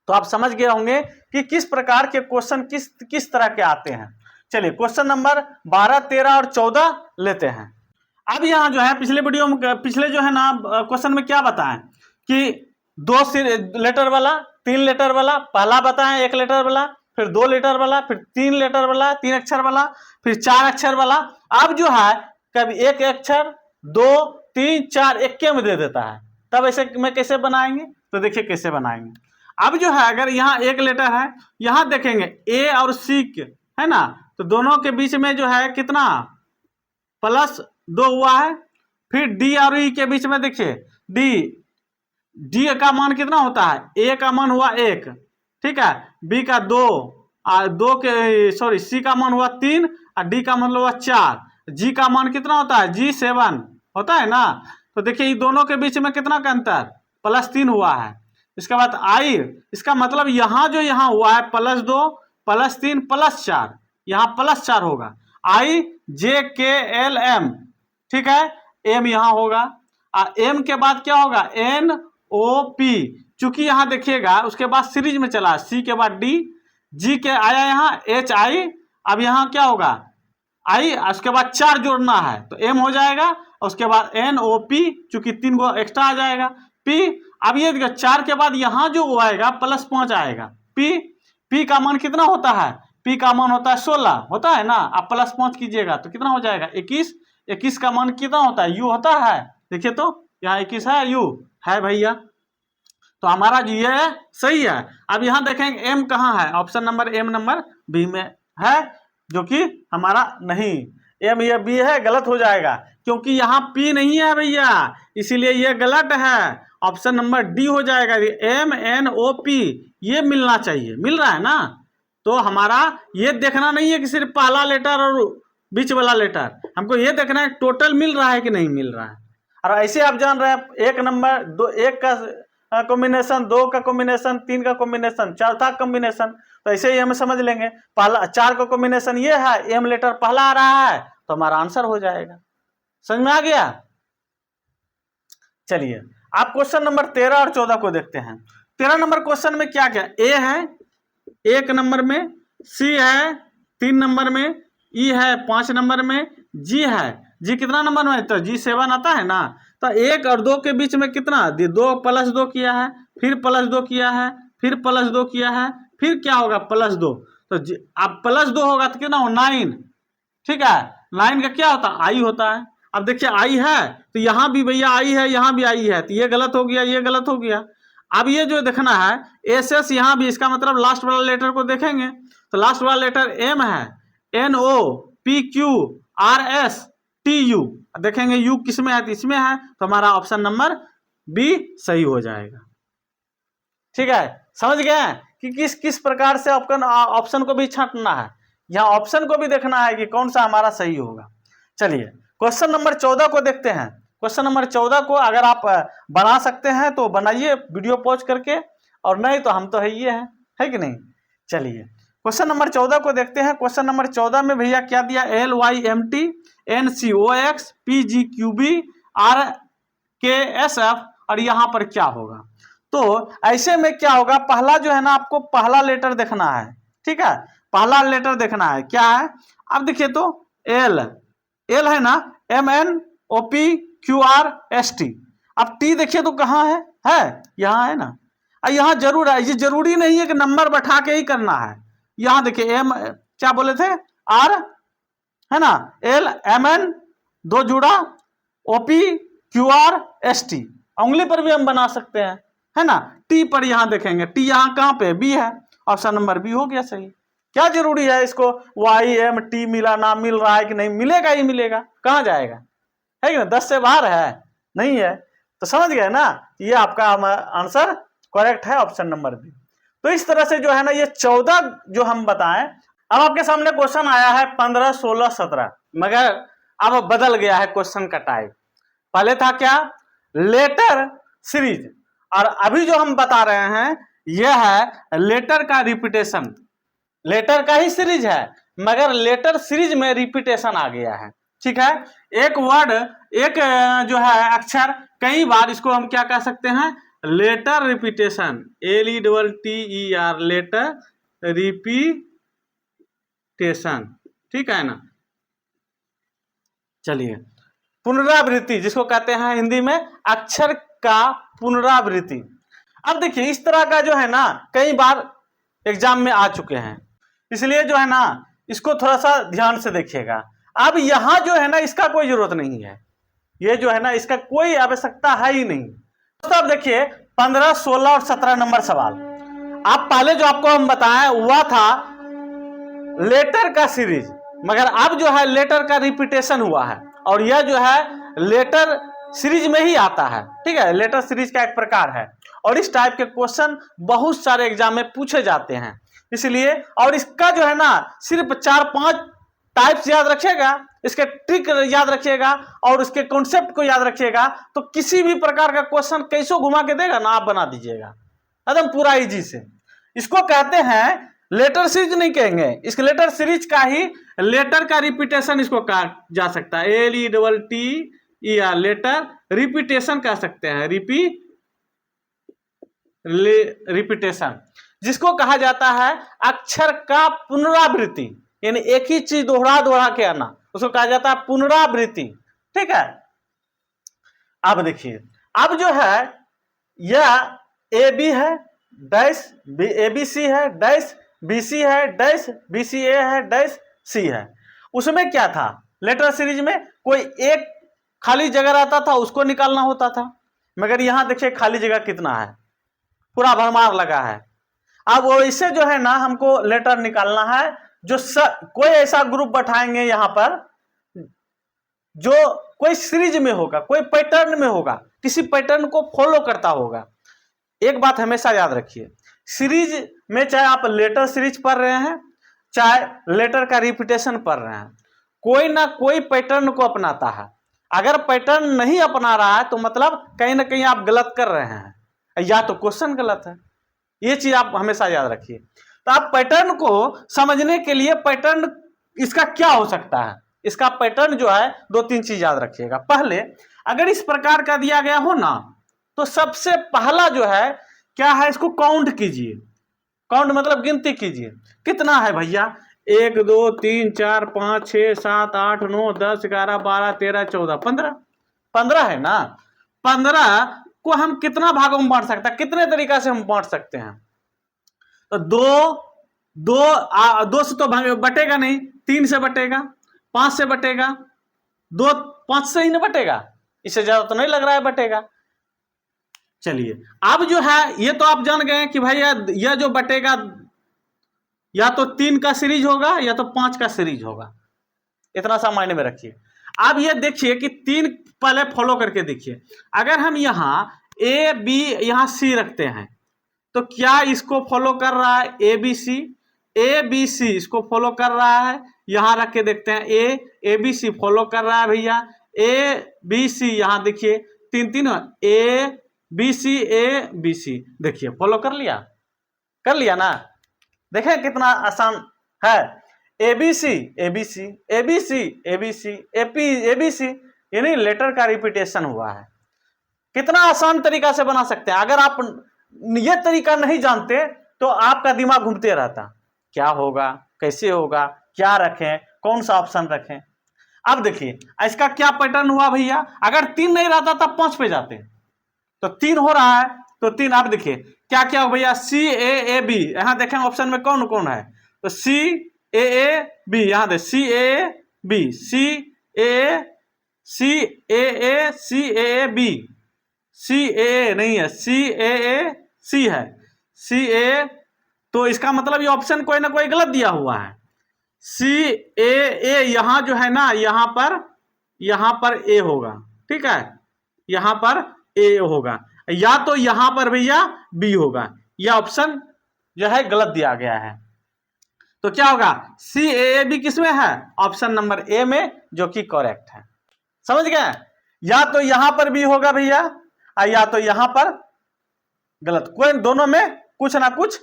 तो आप समझ गए होंगे कि किस प्रकार के क्वेश्चन किस तरह के आते हैं। चलिए क्वेश्चन नंबर 12, 13 और 14 लेते हैं। अब यहाँ जो है पिछले वीडियो में पिछले जो है ना क्वेश्चन में क्या बताएं कि 2 लेटर वाला, 3 लेटर वाला, पहला बताएं 1 लेटर वाला, फिर 2 लेटर वाला, फिर 3 लेटर वाला, 3 अक्षर वाला, फिर 4 अक्षर वाला। अब जो है कभी 1 अक्षर, 2, 3, 4 एक में दे देता है, तब ऐसे में कैसे बनाएंगे? तो देखिए कैसे बनाएंगे। अब जो है अगर यहाँ 1 लेटर है, यहाँ देखेंगे ए और सी है ना, तो दोनों के बीच में जो है कितना +2 हुआ है। फिर डी और ई के बीच में देखिए डी का मान कितना होता है, ए का मान हुआ 1, ठीक है, बी का 2 और 2 के सॉरी सी का मान हुआ 3 और डी का मान हुआ 4, जी का मान कितना होता है, जी 7 होता है ना। तो देखिए ये दोनों के बीच में कितना का अंतर, +3 हुआ है। इसके बाद आई, इसका मतलब यहाँ हुआ है +2 +3 +4, यहाँ +4 होगा। आई जे के एल एम, ठीक है, एम यहाँ होगा और एम के बाद क्या होगा एन ओ पी, चूंकि यहाँ देखिएगा उसके बाद सीरीज में चला, सी के बाद डी, जी के आया यहाँ एच आई, अब यहाँ क्या होगा आई, उसके बाद 4 जोड़ना है तो एम हो जाएगा, उसके बाद एन ओ पी, चूंकि 3 गो एक्स्ट्रा आ जाएगा पी। अब ये देखिए 4 के बाद यहाँ जो आएगा +5 आएगा पी का मान कितना होता है, पी का मान होता है 16 होता है ना, आप +5 कीजिएगा तो कितना हो जाएगा 21 का मान कितना होता है यू होता है, देखिए तो यहाँ 21 है, यू है भैया, तो हमारा जी ये सही है। अब यहाँ देखेंगे एम कहाँ है, option number M number B में है, जो कि हमारा नहीं, एम ये बी है, गलत हो जाएगा क्योंकि यहाँ पी नहीं है भैया, इसीलिए ये गलत है, ऑप्शन नंबर डी हो जाएगा। एम एन ओ पी ये मिलना चाहिए, मिल रहा है ना। तो हमारा ये देखना नहीं है कि सिर्फ पहला लेटर और बीच वाला लेटर, हमको ये देखना है टोटल मिल रहा है कि नहीं मिल रहा है। और ऐसे आप जान रहे हैं 1 नंबर 2 1 का कॉम्बिनेशन, 2 का कॉम्बिनेशन, 3 का कॉम्बिनेशन, चौथा कॉम्बिनेशन, तो ऐसे ही हम समझ लेंगे पहला 4 का कॉम्बिनेशन ये है, एम लेटर पहला आ रहा है तो हमारा आंसर हो जाएगा। समझ में आ गया। चलिए आप क्वेश्चन नंबर 13 और 14 को देखते हैं। 13 नंबर क्वेश्चन में क्या क्या, ए है 1 नंबर में, सी है 3 नंबर में, ई है 5 नंबर में, जी है, जी कितना नंबर में, तो जी 7 आता है ना। तो 1 और 2 के बीच में कितना 2 +2 किया है, फिर +2 किया है, फिर +2 किया है, फिर क्या होगा +2, तो अब +2 होगा तो कितना हो 9, ठीक है, 9 का क्या होता है आई होता है। अब देखिए आई है तो यहाँ भी भैया आई है, यहाँ भी आई है, तो ये गलत हो गया, ये गलत हो गया। अब ये जो देखना है एस एस यहाँ भी, इसका मतलब लास्ट वाला लेटर को देखेंगे तो लास्ट वाला लेटर एम है, N O P Q R S T U, देखेंगे यू किस में है तो इसमें है, तो हमारा ऑप्शन नंबर बी सही हो जाएगा। ठीक है, समझ गए कि किस प्रकार से ऑप्शन को भी छांटना है, यहाँ ऑप्शन को भी देखना है कि कौन सा हमारा सही होगा। चलिए क्वेश्चन नंबर 14 को देखते हैं। क्वेश्चन नंबर 14 को अगर आप बना सकते हैं तो बनाइए वीडियो पॉज करके, और नहीं तो हम तो है ये है कि नहीं। चलिए क्वेश्चन नंबर 14 को देखते हैं। क्वेश्चन नंबर 14 में भैया क्या दिया, LYMT NCOX PGQB RKSF, और यहाँ पर क्या होगा। तो ऐसे में क्या होगा, पहला जो है ना आपको पहला लेटर देखना है, ठीक है, पहला लेटर देखना है क्या है। अब देखिए तो एल है ना, MNOPQRST। अब टी देखिए तो कहाँ है यहाँ है ना, यहाँ जरूर है, ये जरूरी नहीं है कि नंबर बैठा के ही करना है। यहाँ देखिए एम क्या बोले थे, आर है ना, LMN 2 जुड़ा OPQRST, उंगली पर भी हम बना सकते हैं, है ना। टी पर यहाँ देखेंगे, टी यहाँ कहाँ पे बी है, ऑप्शन नंबर बी हो गया सही। क्या जरूरी है इसको YMT मिला ना, मिल रहा है कि नहीं, मिलेगा ही मिलेगा, कहाँ जाएगा, है कि ना, 10 से बाहर है नहीं है। तो समझ गए ना, ये आपका आंसर करेक्ट है, ऑप्शन नंबर बी। तो इस तरह से जो है ना ये 14 जो हम बताएं। अब आपके सामने क्वेश्चन आया है 15, 16, 17, मगर अब बदल गया है क्वेश्चन का टाइप। पहले था क्या, लेटर सीरीज, और अभी जो हम बता रहे हैं यह है लेटर का रिपीटेशन। लेटर का ही सीरीज है मगर लेटर सीरीज में रिपीटेशन आ गया है। ठीक है। एक वर्ड, एक जो है अक्षर कई बार, इसको हम क्या कह सकते हैं, letter repetition, LETTER, letter repetition, ठीक है ना। चलिए, पुनरावृत्ति जिसको कहते हैं हिंदी में अक्षर का पुनरावृत्ति। अब देखिए इस तरह का जो है ना कई बार एग्जाम में आ चुके हैं, इसलिए जो है ना इसको थोड़ा सा ध्यान से देखिएगा। अब यहां जो है ना इसका कोई जरूरत नहीं है, ये जो है ना इसका कोई आवश्यकता है ही नहीं। दोस्तों अब देखिए 15, 16 और 17 नंबर सवाल, आप पहले जो आपको हम बताएं हुआ था लेटर का सीरीज, मगर अब जो है लेटर का रिपीटेशन हुआ है, और यह जो है लेटर सीरीज में ही आता है, ठीक है। लेटर सीरीज का एक प्रकार है, और इस टाइप के क्वेश्चन बहुत सारे एग्जाम में पूछे जाते हैं, इसलिए। और इसका जो है ना सिर्फ 4-5 टाइप्स याद रखिएगा, इसके ट्रिक याद रखिएगा और उसके कॉन्सेप्ट को याद रखिएगा, तो किसी भी प्रकार का क्वेश्चन कैसो घुमा के देगा ना, आप बना दीजिएगा एकदम पूरा इजी से। इसको कहते हैं लेटर सीरीज नहीं कहेंगे, इस लेटर सीरीज का ही लेटर का रिपीटेशन इसको कहा जा सकता है, LETTER, लेटर रिपीटेशन कह सकते हैं, रिपीटेशन, जिसको कहा जाता है अक्षर का पुनरावृत्ति, यानी एक ही चीज दोहरा के आना, उसको कहा जाता है पुनरावृत्ति, ठीक है। अब देखिए, अब जो है यह AB है, डैश ABC है, डैश BC है, डैश BCA है, डैश C है। उसमें क्या था, लेटर सीरीज में कोई एक खाली जगह रहता था, उसको निकालना होता था, मगर यहां देखिए खाली जगह कितना है, पूरा भरमार लगा है। अब वो इससे जो है ना हमको लेटर निकालना है, जो कोई ऐसा ग्रुप बैठाएंगे यहां पर जो कोई सीरीज में होगा, कोई पैटर्न में होगा, किसी पैटर्न को फॉलो करता होगा। एक बात हमेशा याद रखिए, सीरीज में चाहे आप लेटर सीरीज पढ़ रहे हैं, चाहे लेटर का रिपीटेशन पढ़ रहे हैं, कोई ना कोई पैटर्न को अपनाता है। अगर पैटर्न नहीं अपना रहा है तो मतलब कहीं ना कहीं आप गलत कर रहे हैं, या तो क्वेश्चन गलत है, ये चीज आप हमेशा याद रखिए। तो आप पैटर्न को समझने के लिए, पैटर्न इसका क्या हो सकता है, इसका पैटर्न जो है 2-3 चीज याद रखिएगा। पहले अगर इस प्रकार का दिया गया हो ना, तो सबसे पहला जो है क्या है, इसको काउंट कीजिए। काउंट मतलब गिनती कीजिए, कितना है भैया, 1 2 3 4 5 6 7 8 9 10 11 12 13 14 15 है ना। 15 को हम कितना भागों में बांट सकते हैं, कितने तरीका से हम बांट सकते हैं, तो दो से तो बटेगा नहीं, 3 से बटेगा, 5 से बटेगा, 5 से ही नहीं बटेगा, इससे ज्यादा तो नहीं लग रहा है बटेगा। चलिए अब जो है ये तो आप जान गए कि भाई यह जो बटेगा या तो 3 का सीरीज होगा या तो 5 का सीरीज होगा, इतना सा मायने में रखिए। अब ये देखिए कि 3 पहले फॉलो करके देखिए, अगर हम यहाँ A B यहाँ C रखते हैं तो क्या इसको फॉलो कर रहा है ABC, ABC इसको फॉलो कर रहा है, यहाँ रख के देखते हैं ABC फॉलो कर रहा है भैया, ABC यहाँ देखिए 3 ABC, देखिए फॉलो कर लिया ना, देखें कितना आसान है, ABC, यानी लेटर का रिपीटेशन हुआ है। कितना आसान तरीका से बना सकते हैं। अगर आप ये तरीका नहीं जानते तो आपका दिमाग घूमते रहता, क्या होगा, कैसे होगा, क्या रखें, कौन सा ऑप्शन रखें। अब देखिए इसका क्या पैटर्न हुआ भैया, अगर 3 नहीं रहता तब 5 पे जाते, तो 3 हो रहा है, तो 3 आप देखिए क्या क्या हो भैया, CAAB, यहां देखें ऑप्शन में कौन कौन है, तो CAAB, यहां दे CAAB, CAA नहीं है, CAAC है, CA, तो इसका मतलब ये ऑप्शन कोई ना कोई गलत दिया हुआ है। CAA यहां जो है ना, यहां पर A होगा, ठीक है, यहां पर A होगा, या तो यहां पर भैया B होगा, यह ऑप्शन जो है गलत दिया गया है। तो क्या होगा, CAAB किसमें है, ऑप्शन नंबर A में, जो कि करेक्ट है। समझ गए, या तो यहां पर B होगा भैया, या तो यहां पर गलत, कोई दोनों में कुछ ना कुछ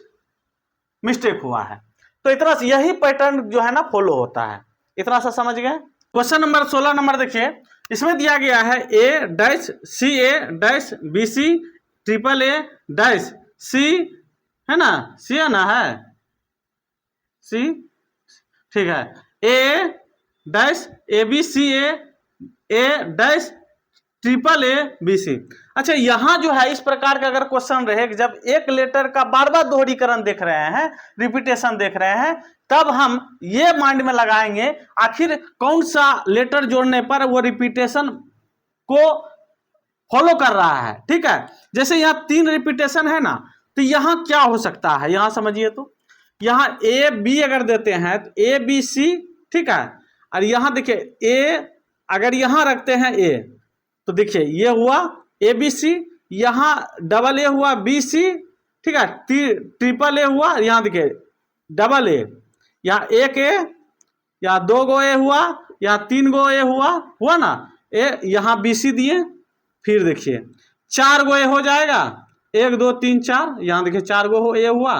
मिस्टेक हुआ है। तो इतना यही पैटर्न जो है ना फॉलो होता है, इतना सा समझ गए। क्वेश्चन नंबर 16 नंबर देखिए, इसमें दिया गया है A dash C A dash B C triple A dash C, है ना, सी है ना, है सी, ठीक है, A dash A B C A dash triple A B C. अच्छा, यहां जो है इस प्रकार का अगर क्वेश्चन रहे कि जब एक लेटर का बार बार दोहरीकरण देख रहे हैं, रिपीटेशन देख रहे हैं, तब हम ये माइंड में लगाएंगे आखिर कौन सा लेटर जोड़ने पर वो रिपीटेशन को फॉलो कर रहा है। ठीक है, जैसे यहाँ 3 रिपीटेशन है ना, तो यहाँ क्या हो सकता है, यहां समझिए तो यहाँ ए बी अगर देते हैं तो ए बी सी, ठीक है, और यहाँ देखिए ए अगर यहाँ रखते हैं ए, तो देखिए ये हुआ ए बी सी, यहाँ डबल ए हुआ बी सी, ठीक है, ट्रिपल ए हुआ, यहाँ देखिए डबल ए, यहाँ एक ए, यहाँ 2 गो ए हुआ, यहाँ 3 गो ए हुआ ना, ए यहाँ बी सी दिए, फिर देखिए 4 गो ए हो जाएगा, 1 2 3 4, यहाँ देखिए 4 गो ए हुआ,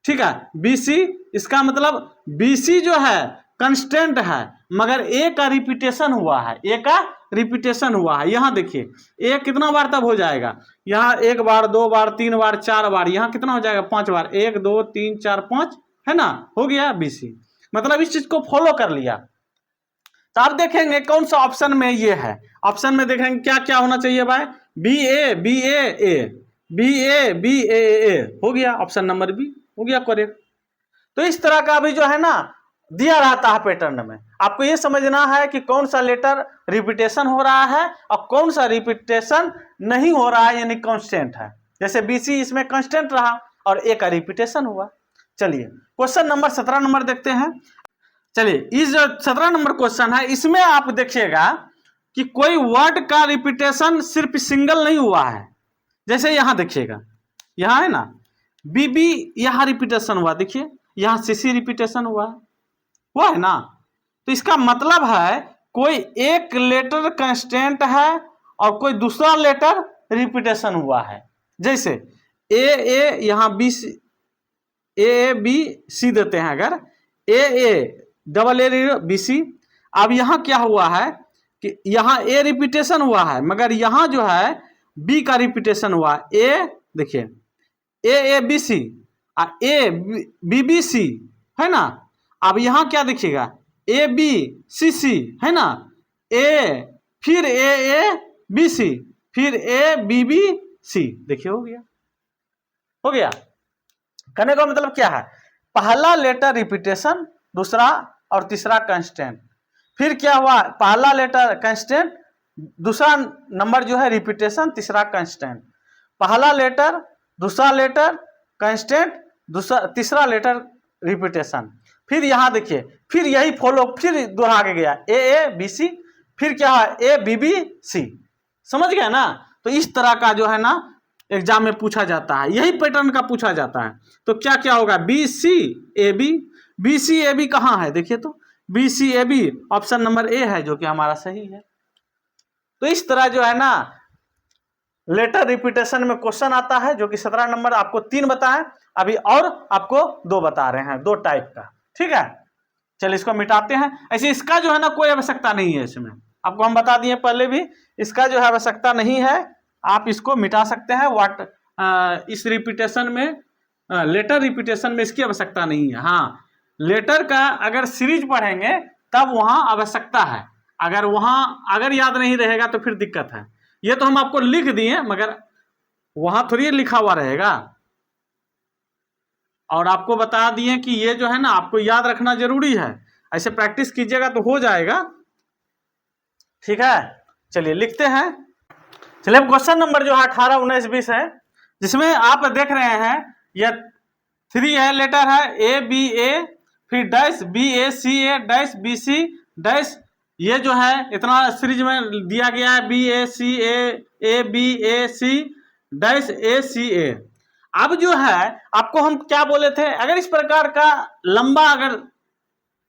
ठीक है, बी सी, इसका मतलब बी सी जो है कंस्टेंट है, मगर ए का रिपीटेशन हुआ है, ए का रिपीटेशन हुआ है। यहाँ देखिए ए कितना बार तब हो जाएगा, यहाँ 1 बार 2 बार 3 बार 4 बार, यहाँ कितना हो जाएगा 5 बार, 1 2 3 4 5, है ना, हो गया बी सी, मतलब इस चीज को फॉलो कर लिया। तो आप देखेंगे कौन सा ऑप्शन में ये है, ऑप्शन में देखेंगे क्या क्या होना चाहिए भाई, B A B A B A B A हो गया, ऑप्शन नंबर बी हो गया करेक्ट। तो इस तरह का भी जो है ना दिया रहता है पैटर्न में, आपको ये समझना है कि कौन सा लेटर रिपीटेशन हो रहा है और कौन सा रिपीटेशन नहीं हो रहा है, यानी कांस्टेंट है। जैसे बीसी इसमें कांस्टेंट रहा और ए का रिपीटेशन हुआ। चलिए क्वेश्चन नंबर 17 नंबर देखते हैं। चलिए इस जो 17 नंबर क्वेश्चन है, इसमें आप देखिएगा कि कोई वर्ड का रिपीटेशन सिर्फ सिंगल नहीं हुआ है। जैसे यहां देखिएगा, यहां है ना बीबी, यहां रिपीटेशन हुआ, देखिए यहां सीसी रिपीटेशन हुआ है ना, तो इसका मतलब है कोई एक लेटर कांस्टेंट है और कोई दूसरा लेटर रिपीटेशन हुआ है। जैसे ए यहां बी सी, ए बी सी देते हैं, अगर ए डबल ए बी सी, अब यहां क्या हुआ है कि यहां ए रिपीटेशन हुआ है, मगर यहां जो है बी का रिपीटेशन हुआ, ए देखिए A B C, A B B C, है ना। अब यहां क्या देखिएगा, ए बी सी सी, है ना, ए फिर ए बी सी, फिर ए बी बी सी, देखिए हो गया। कहने का मतलब क्या है, पहला लेटर रिपीटेशन, दूसरा और तीसरा कांस्टेंट, फिर क्या हुआ, पहला लेटर कांस्टेंट, दूसरा नंबर जो है रिपीटेशन, तीसरा कांस्टेंट, पहला लेटर, दूसरा लेटर कांस्टेंट, तीसरा लेटर रिपीटेशन, फिर यहां देखिए फिर यही फॉलो फिर दोहरा के गया, ए बी सी, फिर क्या है ए बी बी सी, समझ गए ना। तो इस तरह का जो है ना एग्जाम में पूछा जाता है, यही पैटर्न का पूछा जाता है। तो क्या क्या होगा, B C A B, B C A B कहाँ है, देखिए तो B C A B option number A है, जो कि हमारा सही है। तो इस तरह जो है ना लेटर रिपीटेशन में क्वेश्चन आता है, जो कि 17 नंबर आपको 3 बताएं, अभी और आपको 2 बता रहे हैं, 2 टाइप का, ठीक है। चलिए इसको मिटाते हैं। ऐसे इसका जो है ना कोई आवश्यकता नहीं है, इसमें आपको हम बता दिए पहले भी, इसका जो है आवश्यकता नहीं है, आप इसको मिटा सकते हैं। इस रिपीटेशन में, लेटर रिपीटेशन में इसकी आवश्यकता नहीं है। हाँ, लेटर का अगर सीरीज पढ़ेंगे तब वहां आवश्यकता है, अगर वहां अगर याद नहीं रहेगा तो फिर दिक्कत है। ये तो हम आपको लिख दिए, मगर वहां थोड़ी लिखा हुआ रहेगा, और आपको बता दिए कि ये जो है ना आपको याद रखना जरूरी है, ऐसे प्रैक्टिस कीजिएगा तो हो जाएगा, ठीक है। चलिए लिखते हैं। चलिए क्वेश्चन नंबर जो है 18 19 20 है, जिसमें आप देख रहे हैं ये 3 है, लेटर है ए बी ए, फिर dash B A C A dash B C dash, ये जो है इतना सीरीज में दिया गया है, B A C A B A C dash A C A. अब जो है आपको हम क्या बोले थे, अगर इस प्रकार का लंबा अगर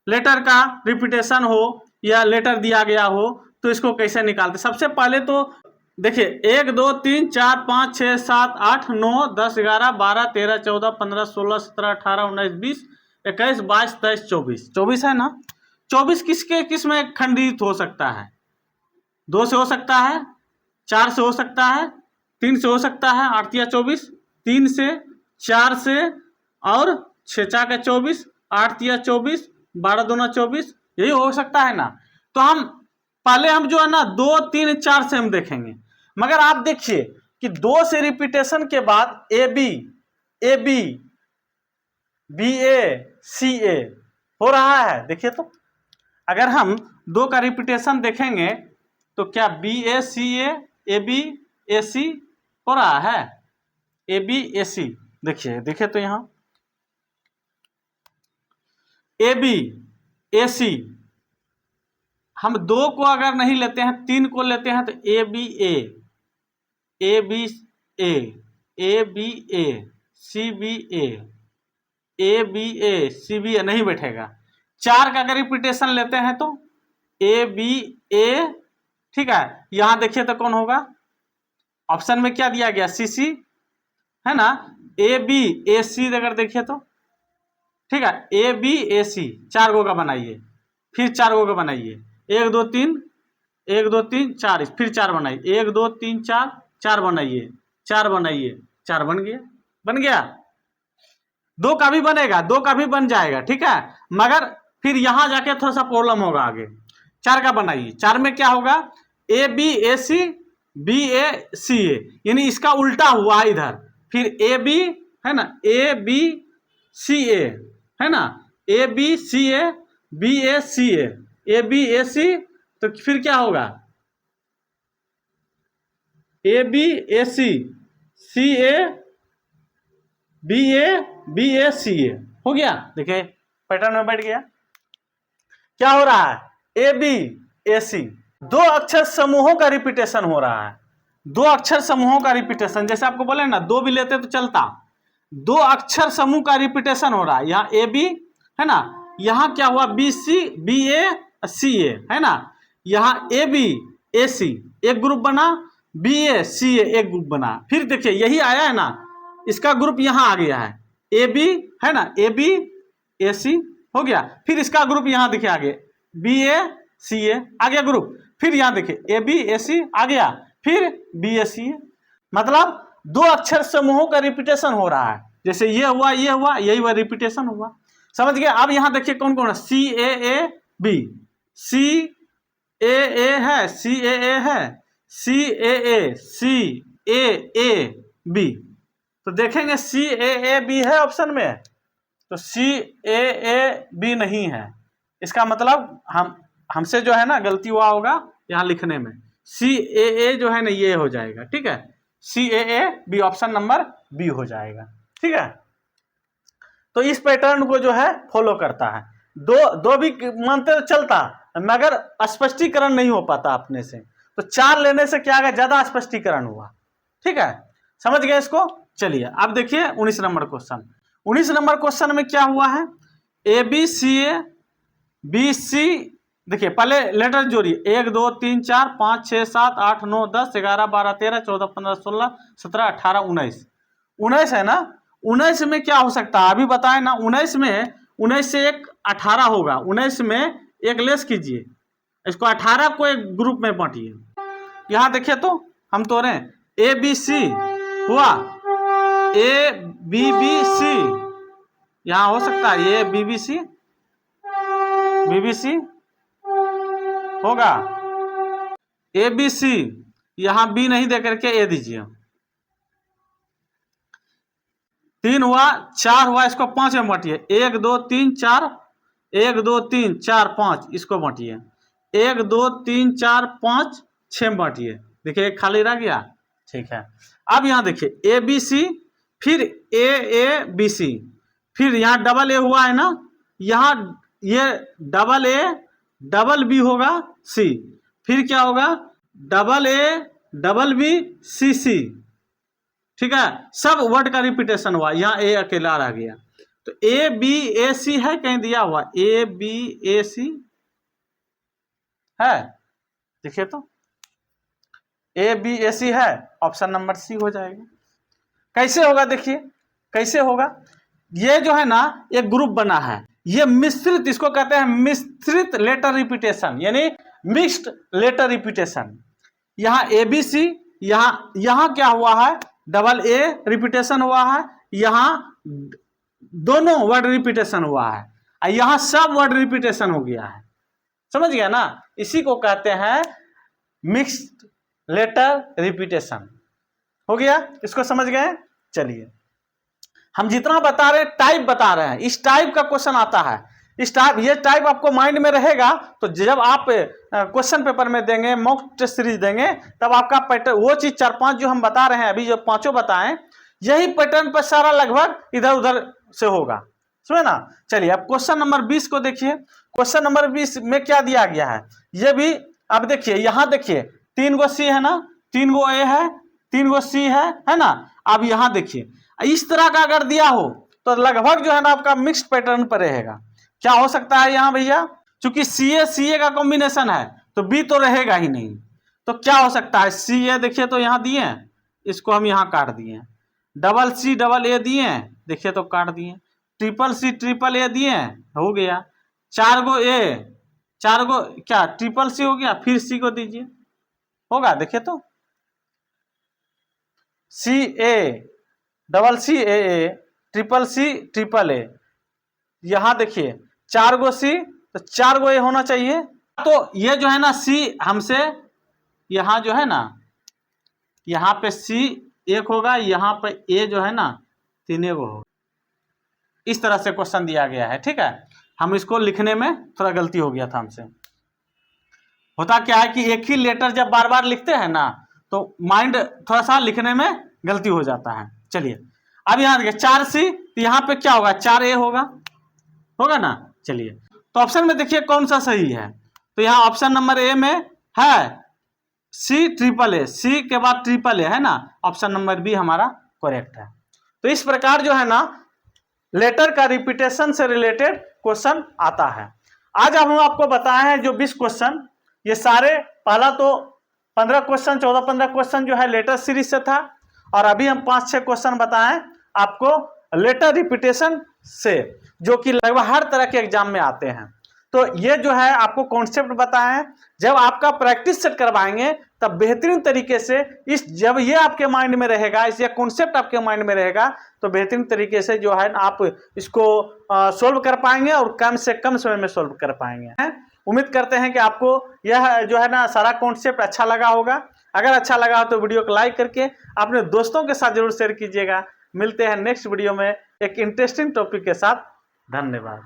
लेटर का रिपीटेशन हो या लेटर दिया गया हो तो इसको कैसे निकालते। सबसे पहले तो देखिए 1 2 3 4 5 6 7 8 9 10 11 12 13 14 15 16 17 18 19 20 21 22 23 24 24 है ना, 24 किस में खंडित हो सकता है? 2 से हो सकता है, 4 से हो सकता है, 3 से हो सकता है, 8 या 24, 3 से, 4 से और 6 4 24, 8 या 24, 12 दूना 24, यही हो सकता है ना। तो हम पहले हम जो है ना 2 3 4 से हम देखेंगे, मगर आप देखिए कि 2 से रिपीटेशन के बाद ए बी बी ए सी ए हो रहा है। देखिए तो अगर हम 2 का रिपीटेशन देखेंगे तो क्या B A C A B A सी हो रहा है? ए बी ए सी देखिए तो यहां ए बी ए सी, हम 2 को अगर नहीं लेते हैं 3 को लेते हैं तो A B A B A B A C B A B A C B A नहीं बैठेगा। 4 का अगर रिपीटेशन लेते हैं तो ए बी ए, ठीक है। यहां देखिए तो कौन होगा? ऑप्शन में क्या दिया गया? सी सी है ना। ए बी ए सी अगर देखिए तो ठीक है, ए बी ए सी 4 गो का बनाइए, फिर 4 गो का बनाइए, 1 2 3 1 2 3 4, फिर 4 बनाइए, 1 2 3 4 4 बनाइए, 4 बनाइए, 4 बन गया। 2 का भी बनेगा, 2 का भी बन जाएगा, ठीक है। मगर फिर यहां जाके थोड़ा सा प्रॉब्लम होगा आगे। 4 का बनाइए, 4 में क्या होगा? ए B A C B A C ए, यानी इसका उल्टा हुआ इधर। फिर ए बी है ना, ए बी सी ए है ना, A B C A B A C A B A C, तो फिर क्या होगा? ए B A C A B A C ए हो गया। देखिए पैटर्न में बैठ गया। क्या हो रहा है? ए बी ए सी 2 अक्षर समूहों का रिपीटेशन हो रहा है। 2 अक्षर समूहों का रिपीटेशन, जैसे आपको बोले ना 2 भी लेते तो चलता, 2 अक्षर समूह का रिपीटेशन हो रहा है। यहाँ ए बी है ना, यहाँ क्या हुआ? B C B A C A है ना, यहाँ ए बी ए सी एक ग्रुप बना, बी ए सी ए एक ग्रुप बना। फिर देखिए यही आया है ना, इसका ग्रुप यहाँ आ गया है, ए बी है ना, ए बी ए सी हो गया। फिर इसका ग्रुप यहाँ देखिए आगे, बी ए सी ए आ गया ग्रुप। फिर यहाँ देखिए ए बी ए सी आ गया, फिर बी ए सी ए। मतलब 2 अक्षर समूहों का रिपीटेशन हो रहा है। जैसे ये हुआ यही हुआ, रिपीटेशन हुआ। समझ गए? अब यहाँ देखिए कौन कौन है? C A B, C A है, सी ए है, सी ए बी। तो देखेंगे सी ए बी है ऑप्शन में, तो सी ए बी नहीं है। इसका मतलब हमसे जो है ना गलती हुआ होगा यहाँ लिखने में। सी ए जो है ना ये हो जाएगा, ठीक है। C A B option number B हो जाएगा, ठीक है। तो इस पैटर्न को जो है फॉलो करता है। दो भी मानते तो चलता, मगर स्पष्टीकरण नहीं हो पाता अपने से। तो 4 लेने से क्या होगा? ज्यादा स्पष्टीकरण हुआ, ठीक है। समझ गए इसको? चलिए अब देखिए 19 नंबर क्वेश्चन। 19 नंबर क्वेश्चन में क्या हुआ है? ए बी सी ए बी सी, देखिए पहले लेटर जोड़िए, 1 2 3 4 5 6 7 8 9 10 11 12 13 14 15 16 17 18 19 19 है ना। 19 में क्या हो सकता है? अभी बताए ना, 19 से एक 18 होगा। 19 में एक लेस कीजिए, इसको 18 को एक ग्रुप में बांटिए। यहाँ देखिए तो हम तो रहे ए बी सी हुआ, ए बी बी सी, यहाँ हो सकता है ये बी बी सी होगा, ए बी सी, यहां बी नहीं दे करके ए दीजिए। 3 हुआ, 4 हुआ, इसको 5 में बांटिए। 1 2 3 4 1 2 3 4 5, इसको बांटिए। 1 2 3 4 5 6 में बांटिए। देखिए एक खाली रह गया, ठीक है। अब यहाँ देखिए ए बी सी, फिर ए बी सी, फिर यहाँ डबल ए हुआ है ना, यहाँ ये डबल ए डबल बी होगा सी, फिर क्या होगा? Double A double B C C, ठीक है। सब वर्ड का रिपीटेशन हुआ, यहाँ ए अकेला रह गया। तो ए बी ए सी है, कहीं दिया हुआ ए बी ए सी है, देखिए तो ए बी ए सी है, ऑप्शन नंबर सी हो जाएगा। कैसे होगा? देखिए कैसे होगा। ये जो है ना एक ग्रुप बना है, ये मिश्रित, इसको कहते हैं मिश्रित लेटर रिपीटेशन, यानी मिक्स्ड लेटर रिपीटेशन। यहाँ ABC, यहाँ क्या हुआ है, डबल A रिपीटेशन हुआ है, यहाँ दोनों वर्ड रिपीटेशन हुआ है, और यहाँ सब वर्ड रिपीटेशन हो गया है। समझ गया ना, इसी को कहते हैं मिक्स्ड लेटर रिपीटेशन। हो गया, इसको समझ गए। चलिए, हम जितना बता रहे हैं टाइप बता रहे हैं, इस टाइप का क्वेश्चन आता है, इस टाइप, ये टाइप आपको माइंड में रहेगा, तो जब आप क्वेश्चन पेपर में देंगे, मॉक टेस्ट सीरीज देंगे, तब आपका पैटर्न, वो चीज 4-5 जो हम बता रहे हैं अभी, जो पांचों बताएं, यही पैटर्न पर सारा लगभग इधर उधर से होगा, समझे ना। चलिए, अब क्वेश्चन नंबर 20 को देखिए। क्वेश्चन नंबर 20 में क्या दिया गया है, ये भी अब देखिए, यहाँ देखिए 3 गो C है ना, 3 गो A है, 3 गो C है ना। अब यहाँ देखिए, इस तरह का अगर दिया हो तो लगभग जो है ना आपका मिक्स्ड पैटर्न पर रहेगा। क्या हो सकता है यहाँ भैया, चूंकि CA का कॉम्बिनेशन है तो B तो रहेगा ही नहीं, तो क्या हो सकता है, CA देखिए तो यहाँ दिए, इसको हम यहाँ काट दिए, डबल C डबल A दिए, देखिए तो काट दिए, ट्रिपल C ट्रिपल A दिए, हो गया, 4 गो A, 4 गो क्या ट्रिपल C हो गया, फिर C को दीजिए, होगा, देखिए तो CA double C AA triple C triple A, यहाँ देखिए 4 गो C तो 4 गो A होना चाहिए। तो ये जो है ना C हमसे, यहाँ जो है ना, यहाँ पे C 1 होगा, यहाँ पे A जो है ना 3 गो होगा। इस तरह से क्वेश्चन दिया गया है, ठीक है। हम इसको लिखने में थोड़ा गलती हो गया था हमसे। होता क्या है कि एक ही लेटर जब बार बार लिखते हैं ना, तो माइंड थोड़ा सा लिखने में गलती हो जाता है। चलिए, अब यहाँ देखिए 4C, तो यहाँ पे क्या होगा, 4A होगा ना। चलिए, तो ऑप्शन में देखिए कौन सा सही है, तो यहाँ ऑप्शन नंबर A में है C ट्रिपल A, C के बाद ट्रिपल A है ना, ऑप्शन नंबर B हमारा करेक्ट है। तो इस प्रकार जो है ना लेटर का रिपीटेशन से रिलेटेड क्वेश्चन आता है। आज हम आपको बताए हैं जो 20 क्वेश्चन, ये सारे, पहला तो 15 क्वेश्चन, 14-15 क्वेश्चन जो है लेटर सीरीज से था, और अभी हम 5-6 क्वेश्चन बताएं आपको लेटर रिपीटेशन से, जो कि लगभग हर तरह के एग्जाम में आते हैं। तो ये जो है आपको कॉन्सेप्ट बताएं, जब आपका प्रैक्टिस सेट करवाएंगे तब बेहतरीन तरीके से जब ये आपके माइंड में रहेगा, इस ये कॉन्सेप्ट आपके माइंड में रहेगा, तो बेहतरीन तरीके से जो है आप इसको सोल्व कर पाएंगे, और कम से कम समय में सोल्व कर पाएंगे। उम्मीद करते हैं कि आपको यह जो है ना सारा कॉन्सेप्ट अच्छा लगा होगा। अगर अच्छा लगा हो तो वीडियो को लाइक करके अपने दोस्तों के साथ जरूर शेयर कीजिएगा। मिलते हैं नेक्स्ट वीडियो में एक इंटरेस्टिंग टॉपिक के साथ। धन्यवाद।